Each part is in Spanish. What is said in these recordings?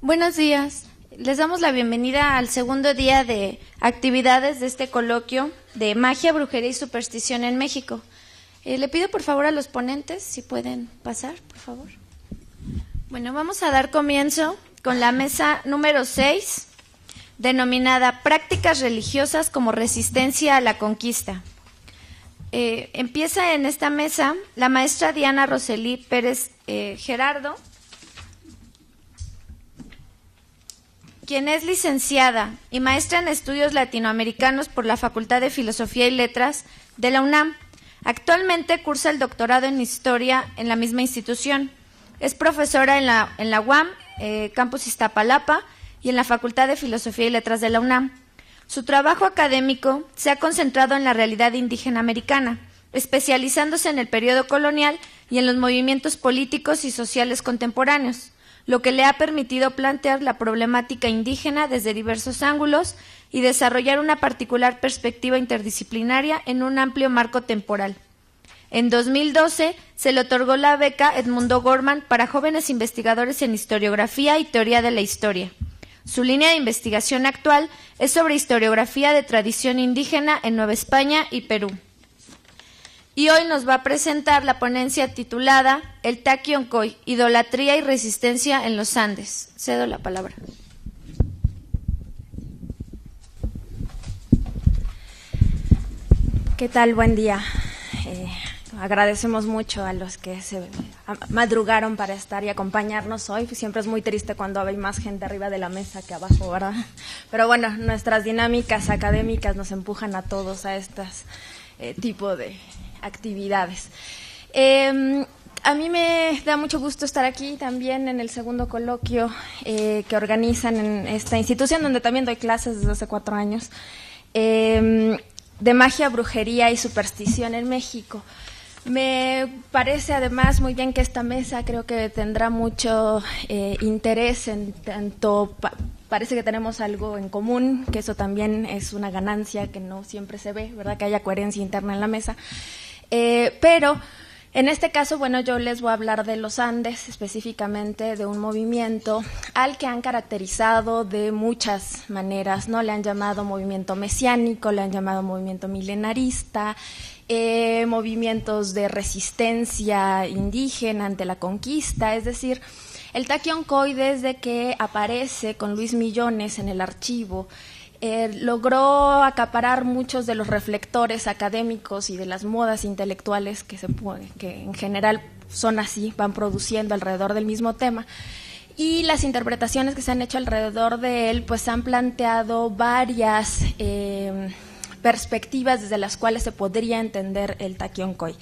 Buenos días. Les damos la bienvenida al segundo día de actividades de este coloquio de magia, brujería y superstición en México. Le pido por favor a los ponentes si pueden pasar, por favor. Bueno, vamos a dar comienzo con la mesa número 6, denominada Prácticas religiosas como resistencia a la conquista. Empieza en esta mesa la maestra Diana Roselí Pérez Gerardo, quien es licenciada y maestra en estudios latinoamericanos por la Facultad de Filosofía y Letras de la UNAM. Actualmente cursa el doctorado en Historia en la misma institución. Es profesora en la UAM, Campus Iztapalapa, y en la Facultad de Filosofía y Letras de la UNAM. Su trabajo académico se ha concentrado en la realidad indígena americana, especializándose en el periodo colonial y en los movimientos políticos y sociales contemporáneos, lo que le ha permitido plantear la problemática indígena desde diversos ángulos y desarrollar una particular perspectiva interdisciplinaria en un amplio marco temporal. En 2012 se le otorgó la beca Edmundo Gorman para jóvenes investigadores en historiografía y teoría de la historia. Su línea de investigación actual es sobre historiografía de tradición indígena en Nueva España y Perú. Y hoy nos va a presentar la ponencia titulada El Taquioncoy, idolatría y resistencia en los Andes. Cedo la palabra. ¿Qué tal? Buen día. Agradecemos mucho a los que se madrugaron para estar y acompañarnos hoy. Siempre es muy triste cuando hay más gente arriba de la mesa que abajo, ¿verdad? Pero bueno, nuestras dinámicas académicas nos empujan a todos a estas tipo de actividades. A mí me da mucho gusto estar aquí también en el segundo coloquio que organizan en esta institución, donde también doy clases desde hace 4 años, de magia, brujería y superstición en México. Me parece además muy bien que esta mesa creo que tendrá mucho interés en tanto, parece que tenemos algo en común, que eso también es una ganancia que no siempre se ve, ¿verdad? Que haya coherencia interna en la mesa. Pero en este caso, bueno, yo les voy a hablar de los Andes, específicamente de un movimiento al que han caracterizado de muchas maneras, ¿no? Le han llamado movimiento mesiánico, le han llamado movimiento milenarista, movimientos de resistencia indígena ante la conquista, es decir, el Taquioncoy, desde que aparece con Luis Millones en el archivo, logró acaparar muchos de los reflectores académicos y de las modas intelectuales que en general son así, van produciendo alrededor del mismo tema. Y las interpretaciones que se han hecho alrededor de él, pues han planteado varias perspectivas desde las cuales se podría entender el Taquioncoy.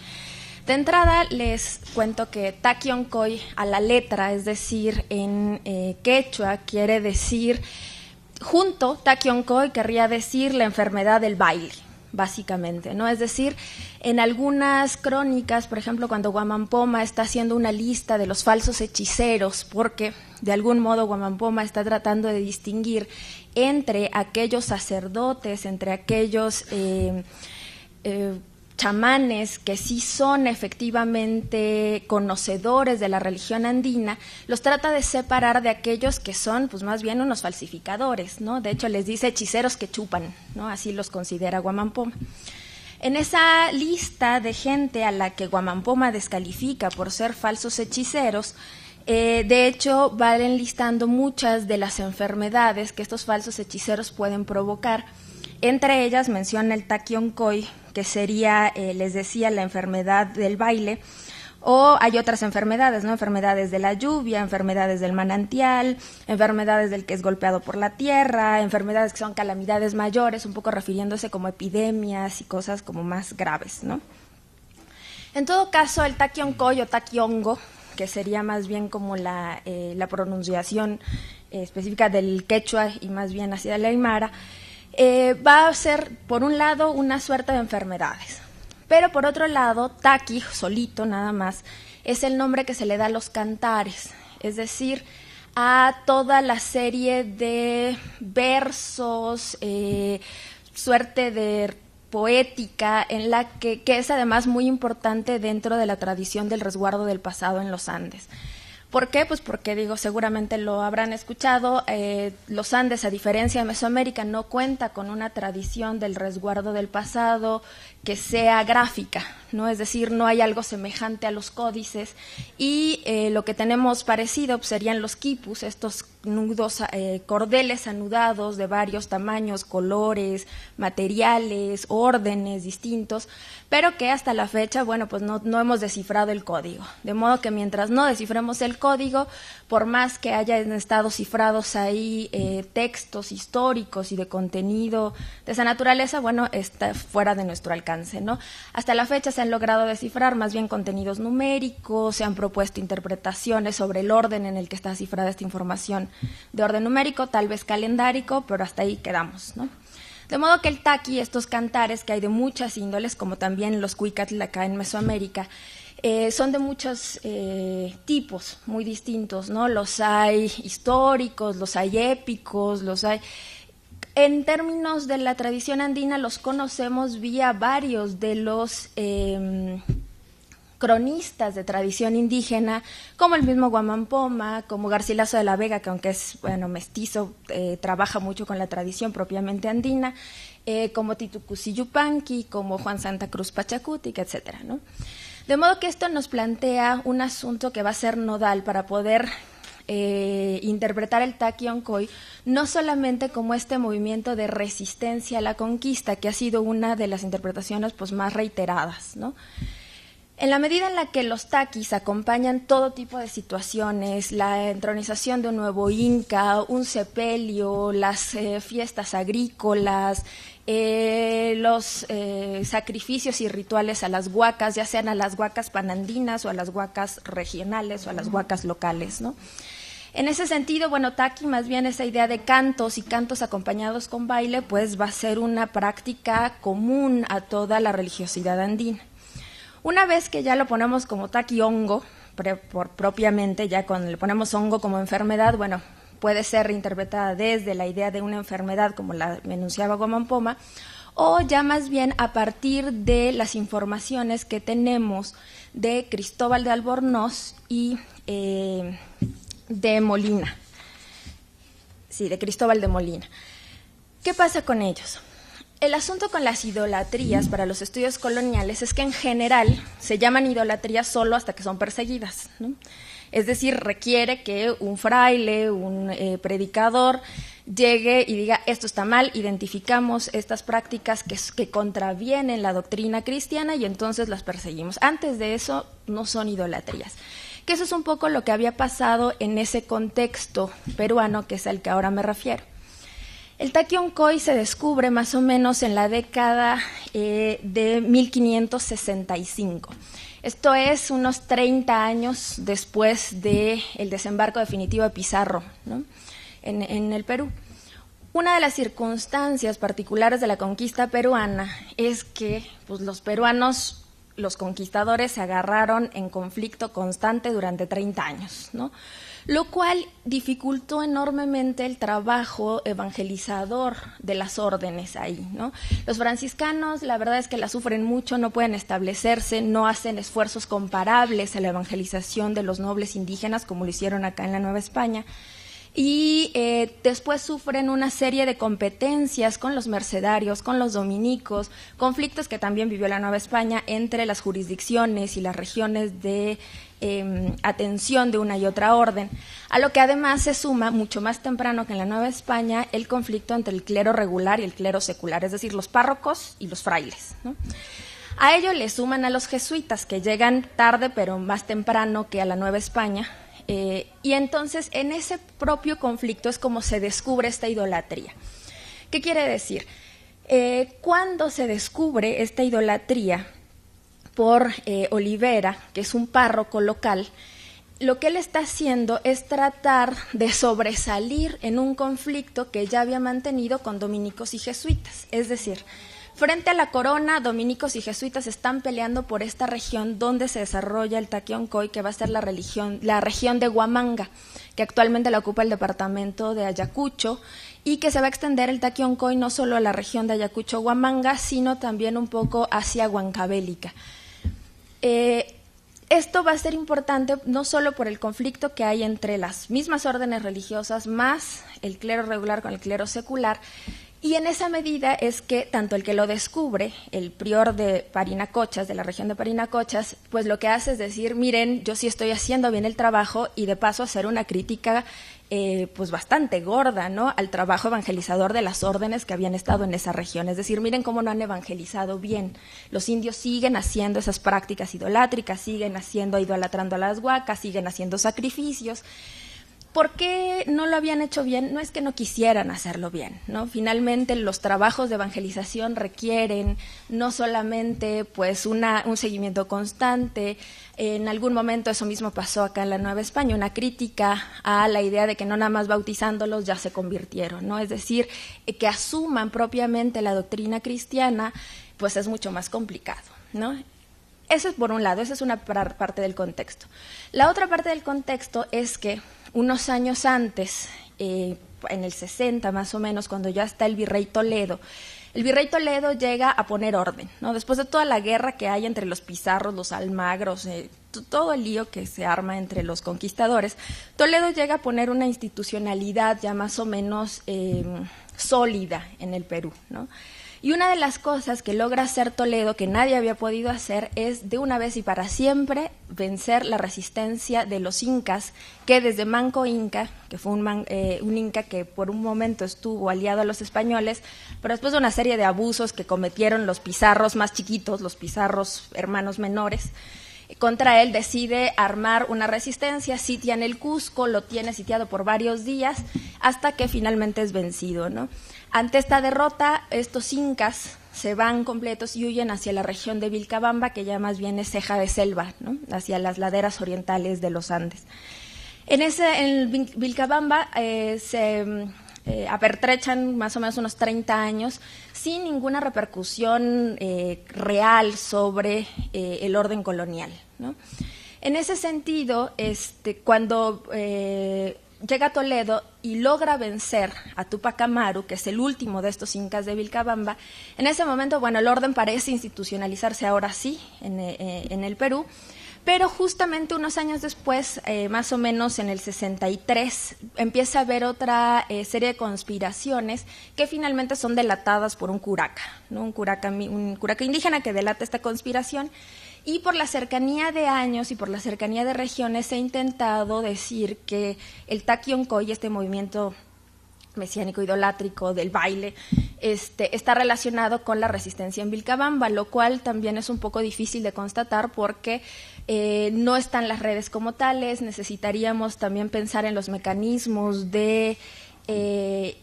De entrada les cuento que Taquioncoy a la letra, es decir, en quechua quiere decir, junto, Taquioncoy querría decir la enfermedad del baile, básicamente, ¿no? Es decir, en algunas crónicas, por ejemplo, cuando Guamampoma está haciendo una lista de los falsos hechiceros, porque de algún modo Guamampoma está tratando de distinguir entre aquellos sacerdotes, entre aquellos chamanes que sí son efectivamente conocedores de la religión andina, los trata de separar de aquellos que son, pues más bien unos falsificadores, ¿no? De hecho les dice hechiceros que chupan, ¿no? Así los considera Guamampoma. En esa lista de gente a la que Guamampoma descalifica por ser falsos hechiceros, de hecho van enlistando muchas de las enfermedades que estos falsos hechiceros pueden provocar. Entre ellas menciona el Taquioncoy, que sería, les decía, la enfermedad del baile, o hay otras enfermedades, ¿no? Enfermedades de la lluvia, enfermedades del manantial, enfermedades del que es golpeado por la tierra, enfermedades que son calamidades mayores, un poco refiriéndose como epidemias y cosas como más graves, ¿no? En todo caso, el Taquioncoy o Taquiongo, que sería más bien como la pronunciación específica del quechua y más bien hacia el aymara, va a ser, por un lado, una suerte de enfermedades. Pero por otro lado, Taqui, solito nada más, es el nombre que se le da a los cantares, es decir, a toda la serie de versos, suerte de poética, en la que es además muy importante dentro de la tradición del resguardo del pasado en los Andes. ¿Por qué? Pues porque, digo, seguramente lo habrán escuchado, los Andes, a diferencia de Mesoamérica, no cuenta con una tradición del resguardo del pasado que sea gráfica, ¿no? Es decir, no hay algo semejante a los códices, y lo que tenemos parecido pues, serían los quipus, estos nudos, cordeles anudados de varios tamaños, colores, materiales, órdenes distintos, pero que hasta la fecha, bueno, pues no hemos descifrado el código. De modo que mientras no descifremos el código, por más que hayan estado cifrados ahí textos históricos y de contenido de esa naturaleza, bueno, está fuera de nuestro alcance, ¿no? Hasta la fecha se han logrado descifrar más bien contenidos numéricos, se han propuesto interpretaciones sobre el orden en el que está cifrada esta información de orden numérico, tal vez calendárico, pero hasta ahí quedamos, ¿no? De modo que el taqui, estos cantares que hay de muchas índoles, como también los cuicatl acá en Mesoamérica, son de muchos tipos muy distintos, ¿no? Los hay históricos, los hay épicos, los hay... En términos de la tradición andina, los conocemos vía varios de los cronistas de tradición indígena, como el mismo Guamampoma, como Garcilaso de la Vega, que aunque es mestizo, trabaja mucho con la tradición propiamente andina, como Titucusi Yupanqui, como Juan Santa Cruz Pachacutic, etcétera, ¿no? De modo que esto nos plantea un asunto que va a ser nodal para poder interpretar el taqui oncoy, no solamente como este movimiento de resistencia a la conquista, que ha sido una de las interpretaciones pues, más reiteradas, ¿no? En la medida en la que los taquis acompañan todo tipo de situaciones, la entronización de un nuevo inca, un sepelio, las fiestas agrícolas, los sacrificios y rituales a las huacas, ya sean a las huacas panandinas o a las huacas regionales o a las huacas locales, ¿no? En ese sentido, bueno, taqui, más bien esa idea de cantos y cantos acompañados con baile, pues va a ser una práctica común a toda la religiosidad andina. Una vez que ya lo ponemos como taqui hongo, propiamente, ya cuando le ponemos hongo como enfermedad, bueno, puede ser reinterpretada desde la idea de una enfermedad, como la enunciaba Guamampoma, o ya más bien a partir de las informaciones que tenemos de Cristóbal de Albornoz y de Molina. Sí, de Cristóbal de Molina. ¿Qué pasa con ellos? El asunto con las idolatrías para los estudios coloniales es que en general se llaman idolatrías solo hasta que son perseguidas, ¿no? Es decir, requiere que un fraile, un predicador, llegue y diga, esto está mal, identificamos estas prácticas que contravienen la doctrina cristiana y entonces las perseguimos. Antes de eso no son idolatrías. Que eso es un poco lo que había pasado en ese contexto peruano, que es al que ahora me refiero. El taqui oncoy se descubre más o menos en la década de 1565. Esto es unos 30 años después del desembarco definitivo de Pizarro, ¿no? en el Perú. Una de las circunstancias particulares de la conquista peruana es que pues, los peruanos, los conquistadores, se agarraron en conflicto constante durante 30 años, ¿no? Lo cual dificultó enormemente el trabajo evangelizador de las órdenes ahí, ¿no? Los franciscanos, la verdad es que la sufren mucho, no pueden establecerse, no hacen esfuerzos comparables a la evangelización de los nobles indígenas como lo hicieron acá en la Nueva España. Y después sufren una serie de competencias con los mercedarios, con los dominicos, conflictos que también vivió la Nueva España entre las jurisdicciones y las regiones de atención de una y otra orden, a lo que además se suma mucho más temprano que en la Nueva España el conflicto entre el clero regular y el clero secular, es decir, los párrocos y los frailes, ¿no? A ello le suman a los jesuitas, que llegan tarde pero más temprano que a la Nueva España. Y entonces en ese propio conflicto es como se descubre esta idolatría. ¿Qué quiere decir? Cuando se descubre esta idolatría por Olivera, que es un párroco local, lo que él está haciendo es tratar de sobresalir en un conflicto que ya había mantenido con dominicos y jesuitas. Es decir, frente a la corona, dominicos y jesuitas están peleando por esta región donde se desarrolla el taqui oncoy, que va a ser la región de Huamanga, que actualmente la ocupa el departamento de Ayacucho, y que se va a extender el taqui oncoy no solo a la región de Ayacucho-Huamanga, sino también un poco hacia Huancavelica. esto va a ser importante no solo por el conflicto que hay entre las mismas órdenes religiosas más el clero regular con el clero secular, y en esa medida es que tanto el que lo descubre, el prior de Parinacochas, de la región de Parinacochas, pues lo que hace es decir, miren, yo sí estoy haciendo bien el trabajo, y de paso hacer una crítica pues bastante gorda, ¿no?, al trabajo evangelizador de las órdenes que habían estado en esa región. Es decir, miren cómo no han evangelizado bien. Los indios siguen haciendo esas prácticas idolátricas, siguen idolatrando a las huacas, siguen haciendo sacrificios. ¿Por qué no lo habían hecho bien? No es que no quisieran hacerlo bien, ¿no? Finalmente, los trabajos de evangelización requieren no solamente pues un seguimiento constante. En algún momento eso mismo pasó acá en la Nueva España, una crítica a la idea de que no nada más bautizándolos ya se convirtieron, ¿no? Es decir, que asuman propiamente la doctrina cristiana, pues es mucho más complicado, ¿no? Eso es por un lado, esa es una parte del contexto. La otra parte del contexto es que unos años antes, en el 60 más o menos, cuando ya está el virrey Toledo llega a poner orden, ¿no? Después de toda la guerra que hay entre los pizarros, los almagros, todo el lío que se arma entre los conquistadores, Toledo llega a poner una institucionalidad ya más o menos sólida en el Perú, ¿no? Y una de las cosas que logra hacer Toledo, que nadie había podido hacer, es de una vez y para siempre vencer la resistencia de los incas, que desde Manco Inca, que fue un inca que por un momento estuvo aliado a los españoles, pero después de una serie de abusos que cometieron los pizarros más chiquitos, los pizarros hermanos menores, contra él decide armar una resistencia, sitian el Cusco, lo tiene sitiado por varios días, hasta que finalmente es vencido, ¿no? Ante esta derrota, estos incas se van completos y huyen hacia la región de Vilcabamba, que ya más bien es ceja de selva, ¿no?, hacia las laderas orientales de los Andes. En Vilcabamba se apertrechan más o menos unos 30 años sin ninguna repercusión real sobre el orden colonial, ¿no? En ese sentido, cuando llega Toledo y logra vencer a Túpac Amaru, que es el último de estos incas de Vilcabamba, en ese momento, bueno, el orden parece institucionalizarse ahora sí en el Perú, pero justamente unos años después, más o menos en el 63, empieza a haber otra serie de conspiraciones que finalmente son delatadas por un curaca, ¿no? Un curaca indígena que delata esta conspiración. Y por la cercanía de años y por la cercanía de regiones se ha intentado decir que el Taquioncoy, este movimiento mesiánico idolátrico del baile, está relacionado con la resistencia en Vilcabamba, lo cual también es un poco difícil de constatar porque no están las redes como tales. Necesitaríamos también pensar en los mecanismos de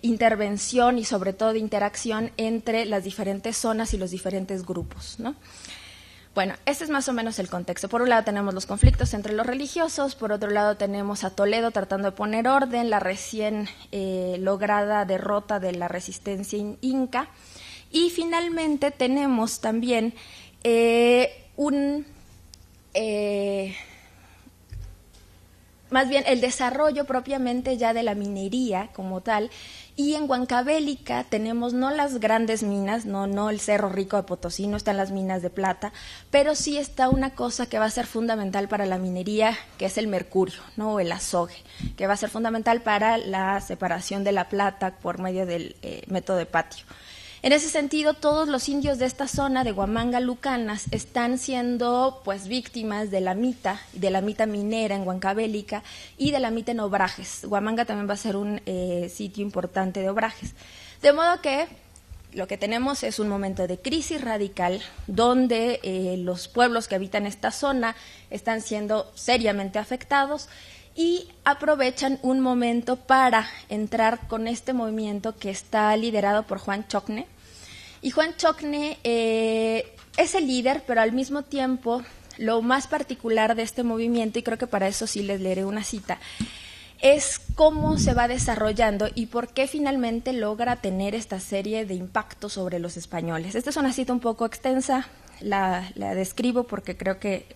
intervención y sobre todo de interacción entre las diferentes zonas y los diferentes grupos, ¿no? Bueno, este es más o menos el contexto. Por un lado tenemos los conflictos entre los religiosos, por otro lado tenemos a Toledo tratando de poner orden, la recién lograda derrota de la resistencia inca, y finalmente tenemos también más bien el desarrollo propiamente ya de la minería como tal. Y en Huancavelica tenemos no las grandes minas, no el Cerro Rico de Potosí, no están las minas de plata, pero sí está una cosa que va a ser fundamental para la minería, que es el mercurio, ¿no?, o el azogue, que va a ser fundamental para la separación de la plata por medio del método de patio. En ese sentido, todos los indios de esta zona de Huamanga Lucanas están siendo pues víctimas de la mita minera en Huancavelica y de la mita en Obrajes. Huamanga también va a ser un sitio importante de Obrajes. De modo que lo que tenemos es un momento de crisis radical donde los pueblos que habitan esta zona están siendo seriamente afectados y aprovechan un momento para entrar con este movimiento que está liderado por Juan Chocne. Y Juan Chocne es el líder, pero al mismo tiempo lo más particular de este movimiento, y creo que para eso sí les leeré una cita, es cómo se va desarrollando y por qué finalmente logra tener esta serie de impactos sobre los españoles. Esta es una cita un poco extensa, la describo porque creo que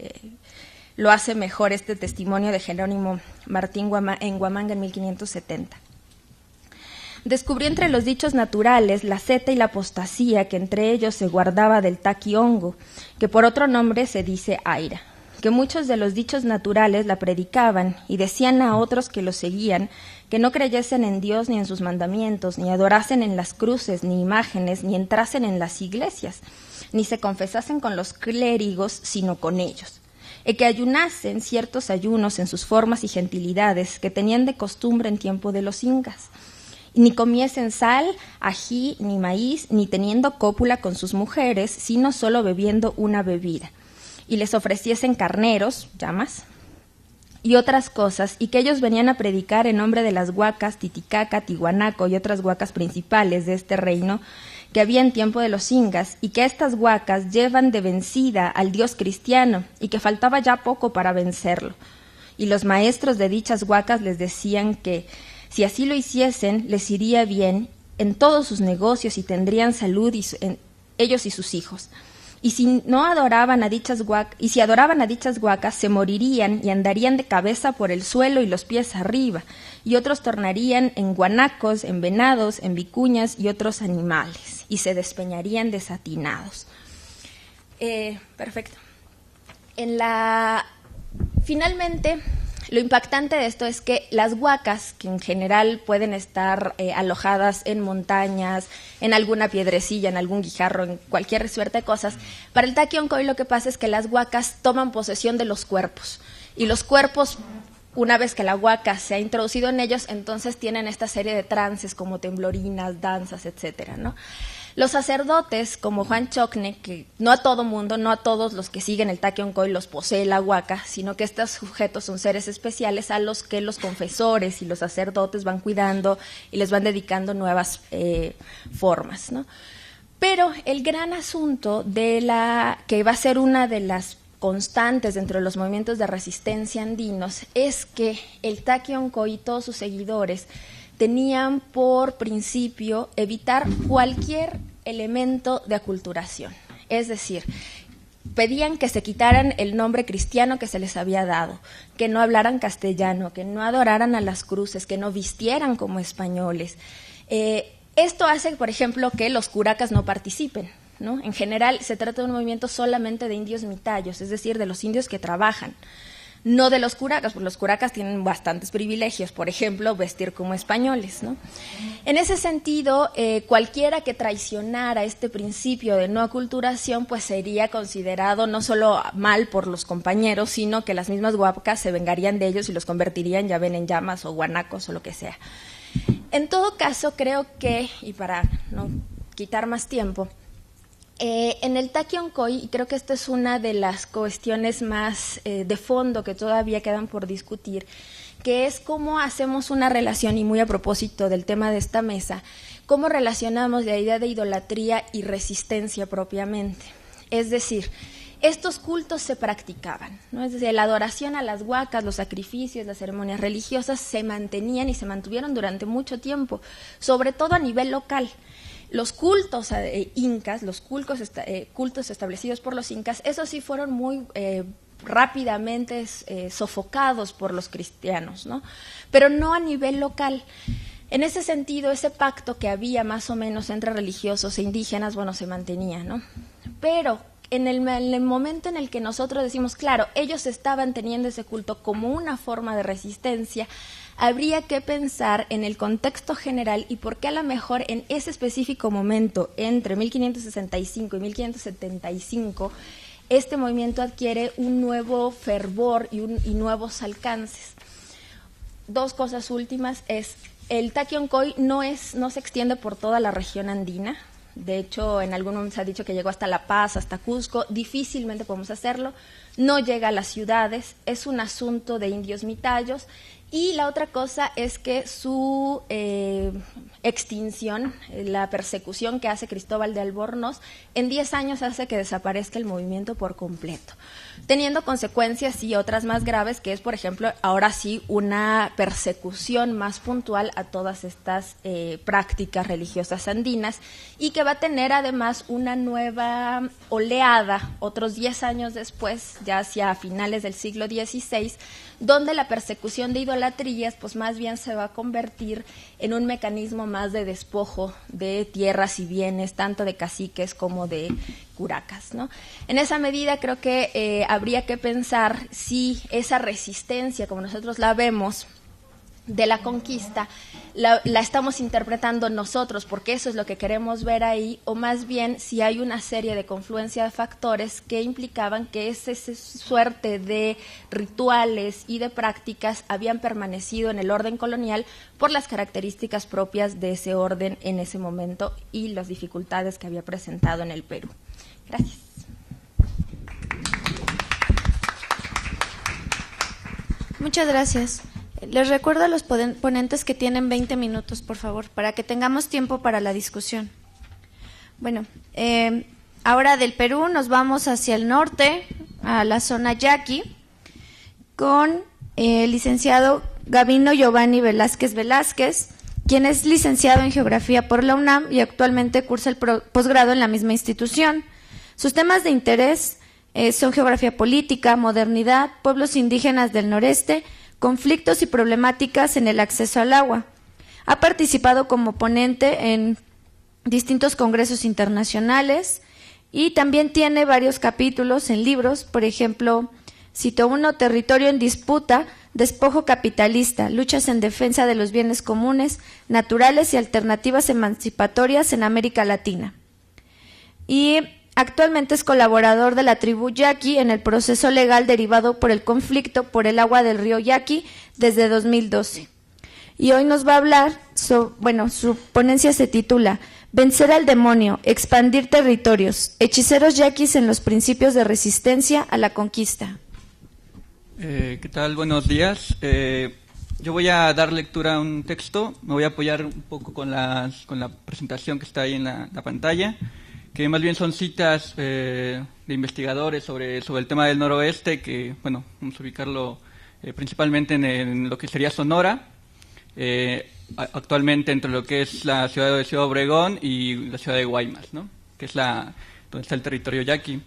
lo hace mejor este testimonio de Jerónimo Martín en Huamanga en 1570. Descubrió entre los dichos naturales la seta y la apostasía que entre ellos se guardaba del taqui hongo, que por otro nombre se dice aira. que muchos de los dichos naturales la predicaban y decían a otros que lo seguían que no creyesen en Dios ni en sus mandamientos, ni adorasen en las cruces, ni imágenes, ni entrasen en las iglesias, ni se confesasen con los clérigos, sino con ellos, y que ayunasen ciertos ayunos en sus formas y gentilidades que tenían de costumbre en tiempo de los incas, ni comiesen sal, ají, ni maíz, ni teniendo cópula con sus mujeres, sino solo bebiendo una bebida, y les ofreciesen carneros, llamas, y otras cosas, y que ellos venían a predicar en nombre de las huacas, Titicaca, Tihuanaco y otras huacas principales de este reino que había en tiempo de los incas, y que estas huacas llevan de vencida al Dios cristiano, y que faltaba ya poco para vencerlo. Y los maestros de dichas huacas les decían que, si así lo hiciesen, les iría bien en todos sus negocios y tendrían salud ellos y sus hijos. Y si adoraban a dichas huacas, se morirían y andarían de cabeza por el suelo y los pies arriba, y otros tornarían en guanacos, en venados, en vicuñas y otros animales, y se despeñarían desatinados. Perfecto. Finalmente, lo impactante de esto es que las huacas, que en general pueden estar alojadas en montañas, en alguna piedrecilla, en algún guijarro, en cualquier suerte de cosas, para el Taquión-Coy lo que pasa es que las huacas toman posesión de los cuerpos, y los cuerpos, una vez que la huaca se ha introducido en ellos, entonces tienen esta serie de trances como temblorinas, danzas, etcétera, ¿no? Los sacerdotes, como Juan Chocne, que no a todo mundo, no a todos los que siguen el Taquión-Coy los posee la huaca, sino que estos sujetos son seres especiales a los que los confesores y los sacerdotes van cuidando y les van dedicando nuevas formas, ¿no? Pero el gran asunto que va a ser una de las constantes dentro de los movimientos de resistencia andinos es que el Taquión-Coy y todos sus seguidores tenían por principio evitar cualquier elemento de aculturación. Es decir, pedían que se quitaran el nombre cristiano que se les había dado, que no hablaran castellano, que no adoraran a las cruces, que no vistieran como españoles. Esto hace, por ejemplo, que los curacas no participen, ¿no? En general se trata de un movimiento solamente de indios mitayos, es decir, de los indios que trabajan. No de los curacas, porque los curacas tienen bastantes privilegios, por ejemplo, vestir como españoles, ¿no? En ese sentido, cualquiera que traicionara este principio de no aculturación, pues sería considerado no solo mal por los compañeros, sino que las mismas huacas se vengarían de ellos y los convertirían, ya ven, en llamas o guanacos o lo que sea. En todo caso, creo que, y para no quitar más tiempo, en el Taquión-Coy, y creo que esta es una de las cuestiones más de fondo que todavía quedan por discutir, que es cómo hacemos una relación, y muy a propósito del tema de esta mesa, cómo relacionamos la idea de idolatría y resistencia propiamente. Es decir, estos cultos se practicaban, ¿no? Es decir, la adoración a las huacas, los sacrificios, las ceremonias religiosas se mantenían y se mantuvieron durante mucho tiempo, sobre todo a nivel local. Los cultos incas, los cultos establecidos por los incas, esos sí fueron muy rápidamente sofocados por los cristianos, ¿no? Pero no a nivel local. En ese sentido, ese pacto que había más o menos entre religiosos e indígenas, bueno, se mantenía, ¿no? Pero en el momento en el que nosotros decimos, claro, ellos estaban teniendo ese culto como una forma de resistencia, habría que pensar en el contexto general y por qué a lo mejor en ese específico momento, entre 1565 y 1575, este movimiento adquiere un nuevo fervor y nuevos alcances. Dos cosas últimas es, el Taquión-Coy no se extiende por toda la región andina. De hecho, en algún momento se ha dicho que llegó hasta La Paz, hasta Cusco. Difícilmente podemos hacerlo. No llega a las ciudades. Es un asunto de indios mitayos. Y la otra cosa es que su extinción, la persecución que hace Cristóbal de Albornoz, en 10 años hace que desaparezca el movimiento por completo, teniendo consecuencias y otras más graves, que es, por ejemplo, ahora sí una persecución más puntual a todas estas prácticas religiosas andinas, y que va a tener además una nueva oleada otros 10 años después, ya hacia finales del siglo XVI, donde la persecución de idolatría idolatrías, pues más bien se va a convertir en un mecanismo más de despojo de tierras y bienes, tanto de caciques como de curacas, ¿no? En esa medida creo que habría que pensar si esa resistencia, como nosotros la vemos, de la conquista, la estamos interpretando nosotros, porque eso es lo que queremos ver ahí, o más bien si hay una serie de confluencia de factores que implicaban que esa suerte de rituales y de prácticas habían permanecido en el orden colonial por las características propias de ese orden en ese momento y las dificultades que había presentado en el Perú. Gracias. Muchas gracias. Les recuerdo a los ponentes que tienen 20 minutos, por favor, para que tengamos tiempo para la discusión. Bueno, ahora del Perú nos vamos hacia el norte, a la zona yaqui, con el licenciado Gavino Giovanni Velázquez Velázquez, quien es licenciado en Geografía por la UNAM y actualmente cursa el posgrado en la misma institución. Sus temas de interés son geografía política, modernidad, pueblos indígenas del noreste, conflictos y problemáticas en el acceso al agua. Ha participado como ponente en distintos congresos internacionales y también tiene varios capítulos en libros, por ejemplo, cito uno, Territorio en disputa, despojo capitalista, luchas en defensa de los bienes comunes, naturales y alternativas emancipatorias en América Latina. Y actualmente es colaborador de la tribu Yaqui en el proceso legal derivado por el conflicto por el agua del río Yaqui desde 2012. Y hoy nos va a hablar, su ponencia se titula Vencer al demonio, expandir territorios, hechiceros yaquis en los principios de resistencia a la conquista. ¿Qué tal? Buenos días. Yo voy a dar lectura a un texto, me voy a apoyar un poco con la presentación que está ahí en la pantalla, que más bien son citas de investigadores sobre el tema del noroeste, que, bueno, vamos a ubicarlo principalmente en lo que sería Sonora, actualmente entre lo que es la ciudad de Ciudad Obregón y la ciudad de Guaymas, ¿no? Que es donde está el territorio yaqui.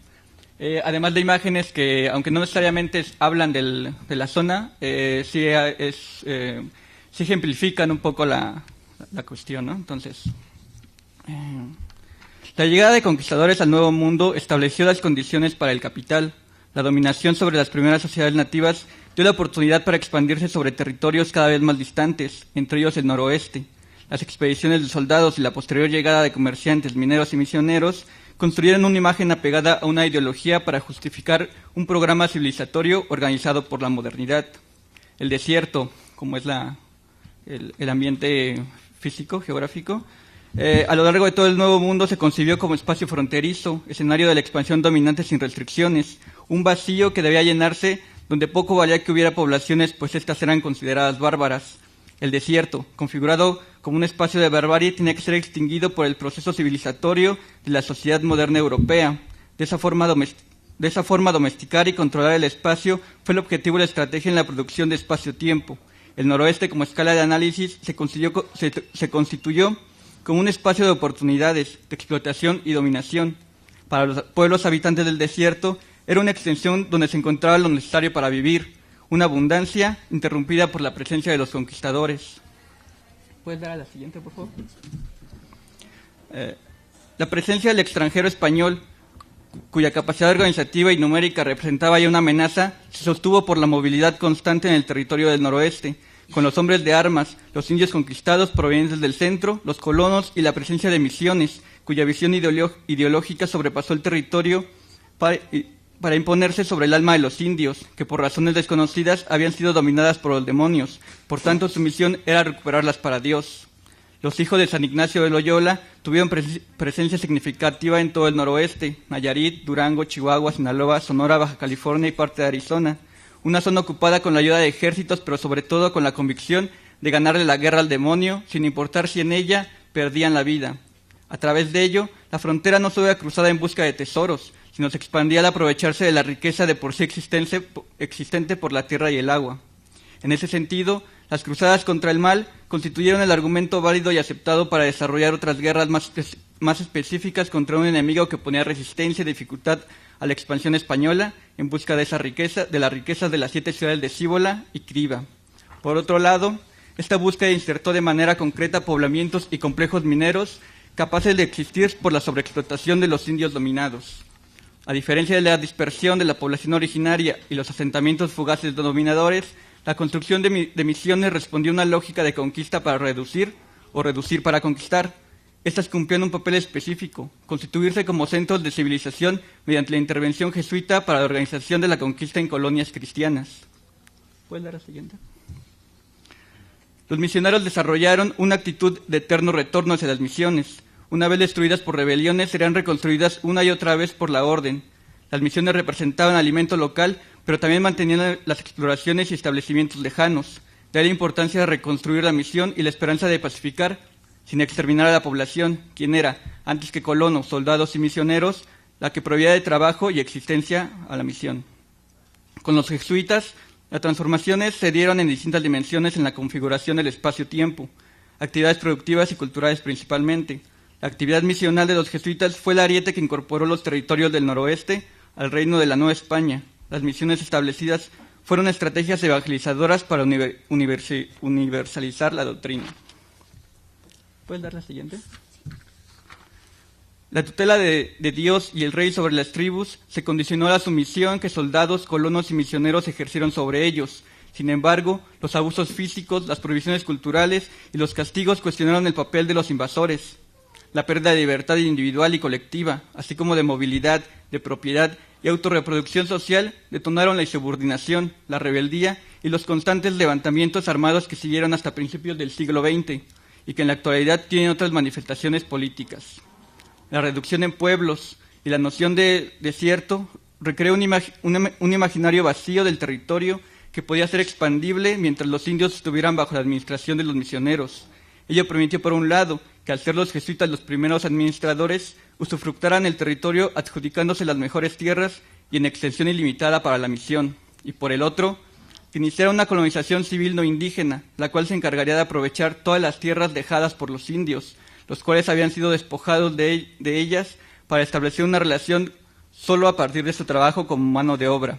Además de imágenes que, aunque no necesariamente hablan de la zona, sí ejemplifican un poco la cuestión, ¿no? Entonces, la llegada de conquistadores al Nuevo Mundo estableció las condiciones para el capital. La dominación sobre las primeras sociedades nativas dio la oportunidad para expandirse sobre territorios cada vez más distantes, entre ellos el noroeste. Las expediciones de soldados y la posterior llegada de comerciantes, mineros y misioneros construyeron una imagen apegada a una ideología para justificar un programa civilizatorio organizado por la modernidad. El desierto, como es el ambiente físico, geográfico, a lo largo de todo el Nuevo Mundo se concibió como espacio fronterizo, escenario de la expansión dominante sin restricciones, un vacío que debía llenarse donde poco valía que hubiera poblaciones, pues estas eran consideradas bárbaras. El desierto, configurado como un espacio de barbarie, tenía que ser extinguido por el proceso civilizatorio de la sociedad moderna europea. De esa forma, domesticar y controlar el espacio fue el objetivo de la estrategia en la producción de espacio-tiempo. El noroeste, como escala de análisis, se constituyó como un espacio de oportunidades, de explotación y dominación. Para los pueblos habitantes del desierto, era una extensión donde se encontraba lo necesario para vivir, una abundancia interrumpida por la presencia de los conquistadores. ¿Puedes dar a la siguiente, por favor? La presencia del extranjero español, cuya capacidad organizativa y numérica representaba ya una amenaza, se sostuvo por la movilidad constante en el territorio del noroeste, con los hombres de armas, los indios conquistados provenientes del centro, los colonos y la presencia de misiones, cuya visión ideológica sobrepasó el territorio para imponerse sobre el alma de los indios, que por razones desconocidas habían sido dominadas por los demonios. Por tanto, su misión era recuperarlas para Dios. Los hijos de San Ignacio de Loyola tuvieron presencia significativa en todo el noroeste, Nayarit, Durango, Chihuahua, Sinaloa, Sonora, Baja California y parte de Arizona. Una zona ocupada con la ayuda de ejércitos, pero sobre todo con la convicción de ganarle la guerra al demonio, sin importar si en ella perdían la vida. A través de ello, la frontera no solo era cruzada en busca de tesoros, sino se expandía al aprovecharse de la riqueza de por sí existente por la tierra y el agua. En ese sentido, las cruzadas contra el mal constituyeron el argumento válido y aceptado para desarrollar otras guerras más específicas contra un enemigo que ponía resistencia y dificultad a la expansión española en busca de esa riqueza, de las riquezas de las 7 ciudades de Cíbola y Criba. Por otro lado, esta búsqueda insertó de manera concreta poblamientos y complejos mineros capaces de existir por la sobreexplotación de los indios dominados. A diferencia de la dispersión de la población originaria y los asentamientos fugaces de dominadores, la construcción de misiones respondió a una lógica de conquista para reducir o reducir para conquistar. Estas cumplían un papel específico, constituirse como centros de civilización mediante la intervención jesuita para la organización de la conquista en colonias cristianas. ¿Puedes dar la siguiente? Los misioneros desarrollaron una actitud de eterno retorno hacia las misiones. Una vez destruidas por rebeliones, serían reconstruidas una y otra vez por la orden. Las misiones representaban alimento local, pero también mantenían las exploraciones y establecimientos lejanos. De ahí la importancia de reconstruir la misión y la esperanza de pacificar, sin exterminar a la población, quien era, antes que colonos, soldados y misioneros, la que proveía de trabajo y existencia a la misión. Con los jesuitas, las transformaciones se dieron en distintas dimensiones en la configuración del espacio-tiempo, actividades productivas y culturales principalmente. La actividad misional de los jesuitas fue el ariete que incorporó los territorios del noroeste al reino de la Nueva España. Las misiones establecidas fueron estrategias evangelizadoras para universalizar la doctrina. ¿Puedes dar la siguiente? La tutela de Dios y el rey sobre las tribus se condicionó a la sumisión que soldados, colonos y misioneros ejercieron sobre ellos. Sin embargo, los abusos físicos, las prohibiciones culturales y los castigos cuestionaron el papel de los invasores. La pérdida de libertad individual y colectiva, así como de movilidad, de propiedad y autorreproducción social, detonaron la insubordinación, la rebeldía y los constantes levantamientos armados que siguieron hasta principios del siglo XX y que en la actualidad tienen otras manifestaciones políticas. La reducción en pueblos y la noción de desierto recreó un imaginario vacío del territorio que podía ser expandible mientras los indios estuvieran bajo la administración de los misioneros. Ello permitió, por un lado, que al ser los jesuitas los primeros administradores, usufructaran el territorio adjudicándose las mejores tierras y en extensión ilimitada para la misión, y por el otro, que iniciara una colonización civil no indígena, la cual se encargaría de aprovechar todas las tierras dejadas por los indios, los cuales habían sido despojados de ellas para establecer una relación solo a partir de su trabajo como mano de obra.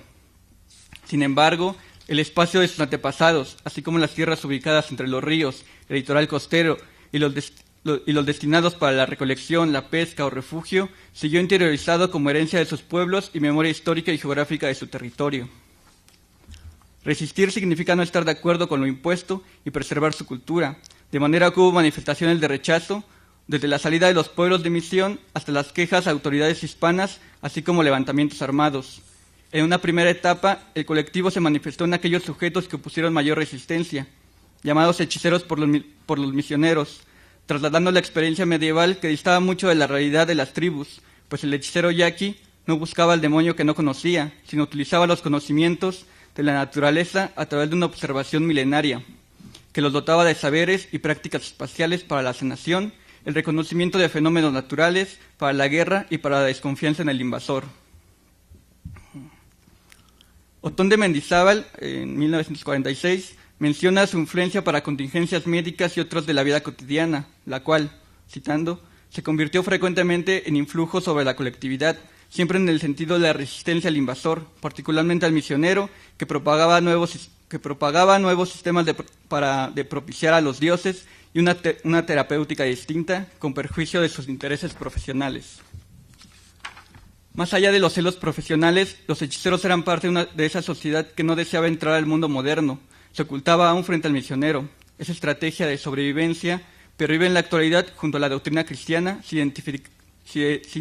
Sin embargo, el espacio de sus antepasados, así como las tierras ubicadas entre los ríos, el litoral costero y los destinados para la recolección, la pesca o refugio, siguió interiorizado como herencia de sus pueblos y memoria histórica y geográfica de su territorio. Resistir significa no estar de acuerdo con lo impuesto y preservar su cultura, de manera que hubo manifestaciones de rechazo, desde la salida de los pueblos de misión hasta las quejas a autoridades hispanas, así como levantamientos armados. En una primera etapa, el colectivo se manifestó en aquellos sujetos que opusieron mayor resistencia, llamados hechiceros por los misioneros, trasladando la experiencia medieval que distaba mucho de la realidad de las tribus, pues el hechicero yaqui no buscaba al demonio que no conocía, sino utilizaba los conocimientos de la naturaleza a través de una observación milenaria, que los dotaba de saberes y prácticas espaciales para la sanación, el reconocimiento de fenómenos naturales, para la guerra y para la desconfianza en el invasor. Otón de Mendizábal, en 1946, menciona su influencia para contingencias médicas y otras de la vida cotidiana, la cual, citando, se convirtió frecuentemente en influjo sobre la colectividad, siempre en el sentido de la resistencia al invasor, particularmente al misionero, que propagaba nuevos sistemas de propiciar a los dioses y una terapéutica distinta, con perjuicio de sus intereses profesionales. Más allá de los celos profesionales, los hechiceros eran parte de esa sociedad que no deseaba entrar al mundo moderno, se ocultaba aún frente al misionero. Esa estrategia de sobrevivencia pervive en la actualidad junto a la doctrina cristiana, sin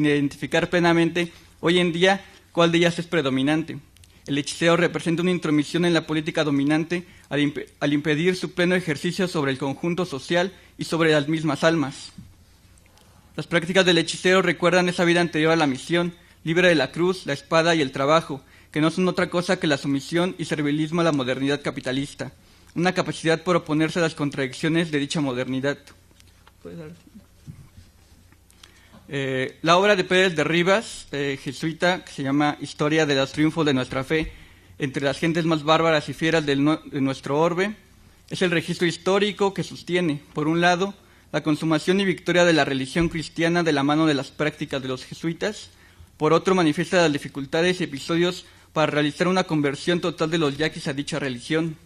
identificar plenamente hoy en día cuál de ellas es predominante. El hechicero representa una intromisión en la política dominante al impedir su pleno ejercicio sobre el conjunto social y sobre las mismas almas. Las prácticas del hechicero recuerdan esa vida anterior a la misión, libre de la cruz, la espada y el trabajo, que no son otra cosa que la sumisión y servilismo a la modernidad capitalista, una capacidad por oponerse a las contradicciones de dicha modernidad. La obra de Pérez de Rivas, jesuita, que se llama Historia de los triunfos de nuestra fe entre las gentes más bárbaras y fieras de nuestro orbe, es el registro histórico que sostiene, por un lado, la consumación y victoria de la religión cristiana de la mano de las prácticas de los jesuitas, por otro, manifiesta las dificultades y episodios para realizar una conversión total de los yaquis a dicha religión.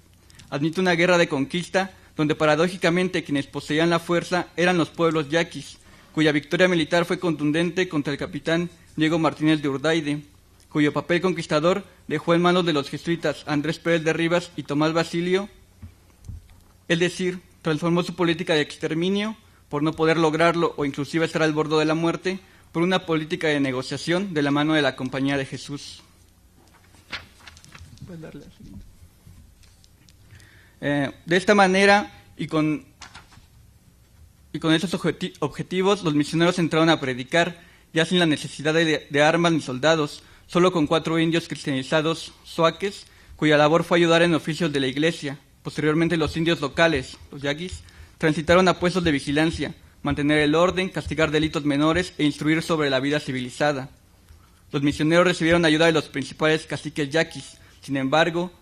admite una guerra de conquista donde paradójicamente quienes poseían la fuerza eran los pueblos yaquis, cuya victoria militar fue contundente contra el capitán Diego Martínez de Urdaide, cuyo papel conquistador dejó en manos de los jesuitas Andrés Pérez de Rivas y Tomás Basilio, es decir, transformó su política de exterminio por no poder lograrlo o inclusive estar al borde de la muerte, por una política de negociación de la mano de la Compañía de Jesús. ¿Puedes darle la siguiente? De esta manera y con esos objetivos, los misioneros entraron a predicar, ya sin la necesidad de armas ni soldados, solo con 4 indios cristianizados soaques, cuya labor fue ayudar en oficios de la iglesia. Posteriormente, los indios locales, los yaquis, transitaron a puestos de vigilancia, mantener el orden, castigar delitos menores e instruir sobre la vida civilizada. Los misioneros recibieron ayuda de los principales caciques yaquis. Sin embargo,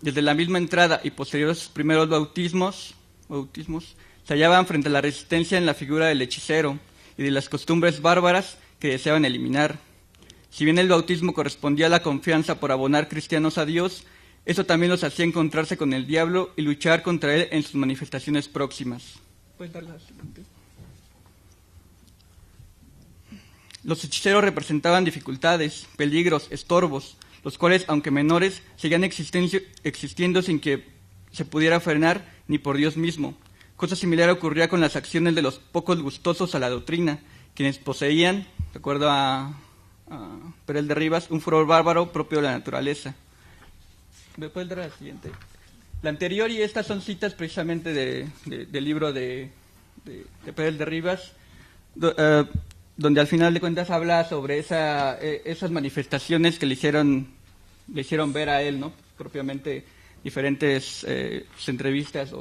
desde la misma entrada y posteriores a sus primeros bautismos, se hallaban frente a la resistencia en la figura del hechicero y de las costumbres bárbaras que deseaban eliminar. Si bien el bautismo correspondía a la confianza por abonar cristianos a Dios, eso también los hacía encontrarse con el diablo y luchar contra él en sus manifestaciones próximas. ¿Puedes dar la siguiente? Los hechiceros representaban dificultades, peligros, estorbos, los cuales, aunque menores, seguían existiendo sin que se pudiera frenar ni por Dios mismo. Cosa similar ocurría con las acciones de los pocos gustosos a la doctrina, quienes poseían, de acuerdo a Pérez de Rivas, un furor bárbaro propio de la naturaleza. ¿Me puedes dar la siguiente? La anterior y estas son citas precisamente del libro de Pérez de Rivas, donde al final de cuentas habla sobre esas manifestaciones que le hicieron ver a él, ¿no? Propiamente diferentes entrevistas.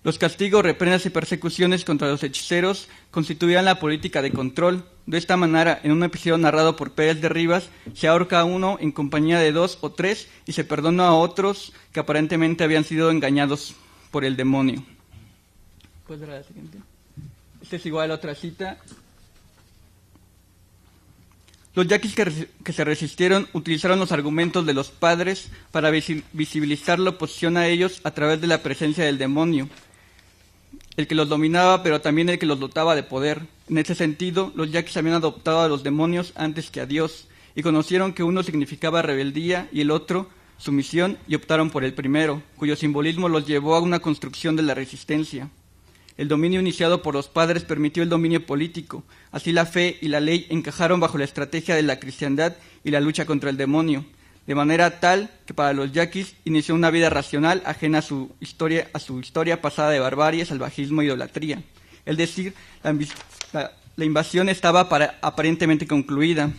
Los castigos, reprendas y persecuciones contra los hechiceros constituían la política de control. De esta manera, en un episodio narrado por Pérez de Rivas, se ahorca a uno en compañía de 2 o 3 y se perdona a otros que aparentemente habían sido engañados por el demonio. ¿Puedes dar la siguiente? Esta es igual a otra cita. Los yaquis que se resistieron utilizaron los argumentos de los padres para visibilizar la oposición a ellos a través de la presencia del demonio, el que los dominaba, pero también el que los dotaba de poder. En ese sentido, los yaquis habían adoptado a los demonios antes que a Dios, y conocieron que uno significaba rebeldía y el otro sumisión, y optaron por el primero, cuyo simbolismo los llevó a una construcción de la resistencia. El dominio iniciado por los padres permitió el dominio político. Así la fe y la ley encajaron bajo la estrategia de la cristiandad y la lucha contra el demonio, de manera tal que para los yaquis inició una vida racional ajena a su historia pasada de barbarie, salvajismo e idolatría. Es decir, la invasión estaba aparentemente concluida.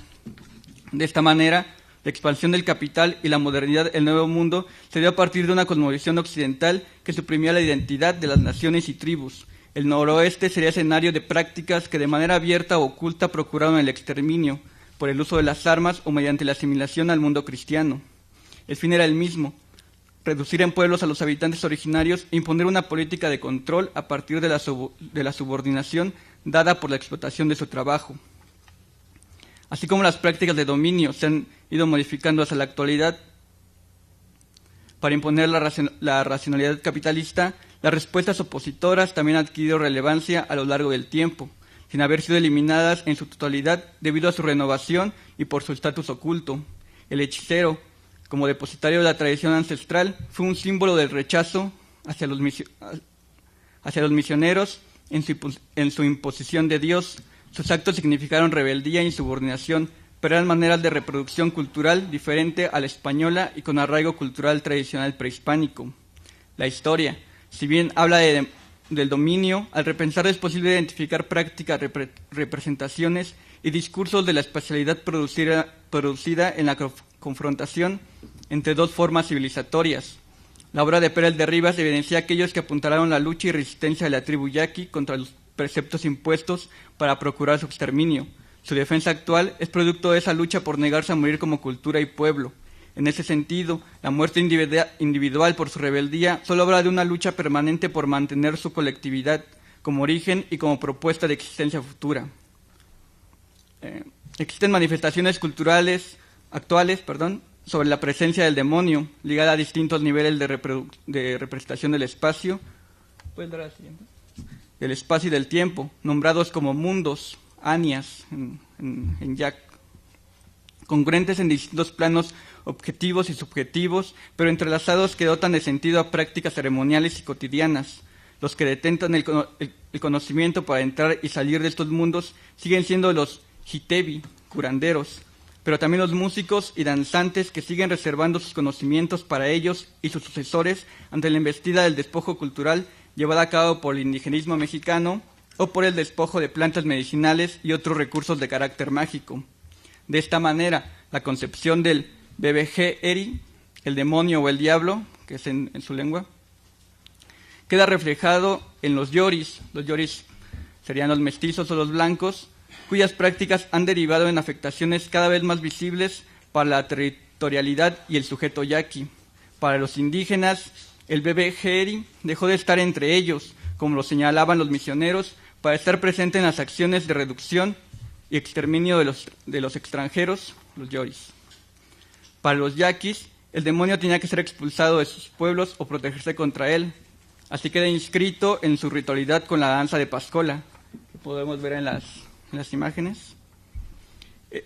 De esta manera, la expansión del capital y la modernidad del Nuevo Mundo se dio a partir de una cosmovisión occidental que suprimía la identidad de las naciones y tribus. El noroeste sería escenario de prácticas que de manera abierta o oculta procuraron el exterminio, por el uso de las armas o mediante la asimilación al mundo cristiano. El fin era el mismo: reducir en pueblos a los habitantes originarios e imponer una política de control a partir de la subordinación dada por la explotación de su trabajo. Así como las prácticas de dominio se han ido modificando hasta la actualidad para imponer la racionalidad capitalista, las respuestas opositoras también han adquirido relevancia a lo largo del tiempo, sin haber sido eliminadas en su totalidad debido a su renovación y por su estatus oculto. El hechicero, como depositario de la tradición ancestral, fue un símbolo del rechazo hacia los misioneros en su imposición de Dios. Sus actos significaron rebeldía e insubordinación, pero eran maneras de reproducción cultural diferente a la española y con arraigo cultural tradicional prehispánico. La historia, si bien habla del dominio, al repensar es posible identificar prácticas, representaciones y discursos de la espacialidad producida en la confrontación entre dos formas civilizatorias. La obra de Pérez de Rivas evidencia a aquellos que apuntalaron la lucha y resistencia de la tribu yaqui contra los preceptos impuestos para procurar su exterminio. Su defensa actual es producto de esa lucha por negarse a morir como cultura y pueblo. En ese sentido, la muerte individual por su rebeldía solo habla de una lucha permanente por mantener su colectividad como origen y como propuesta de existencia futura. Existen manifestaciones culturales actuales, sobre la presencia del demonio, ligada a distintos niveles de representación del espacio. ¿Puedes dar a la siguiente? Del espacio y del tiempo, nombrados como mundos, anias, en Jack, congruentes en distintos planos objetivos y subjetivos, pero entrelazados que dotan de sentido a prácticas ceremoniales y cotidianas. Los que detentan el conocimiento para entrar y salir de estos mundos siguen siendo los hitebi, curanderos, pero también los músicos y danzantes que siguen reservando sus conocimientos para ellos y sus sucesores ante la embestida del despojo cultural llevada a cabo por el indigenismo mexicano o por el despojo de plantas medicinales y otros recursos de carácter mágico. De esta manera, la concepción del BBG Eri, el demonio o el diablo, que es en su lengua, queda reflejado en los yoris. Los yoris serían los mestizos o los blancos, cuyas prácticas han derivado en afectaciones cada vez más visibles para la territorialidad y el sujeto yaqui. Para los indígenas, el BBG Eri dejó de estar entre ellos, como lo señalaban los misioneros, para estar presente en las acciones de reducción y exterminio de los extranjeros, los yoris. Para los yaquis, el demonio tenía que ser expulsado de sus pueblos o protegerse contra él. Así queda inscrito en su ritualidad con la danza de Pascola, que podemos ver en las imágenes.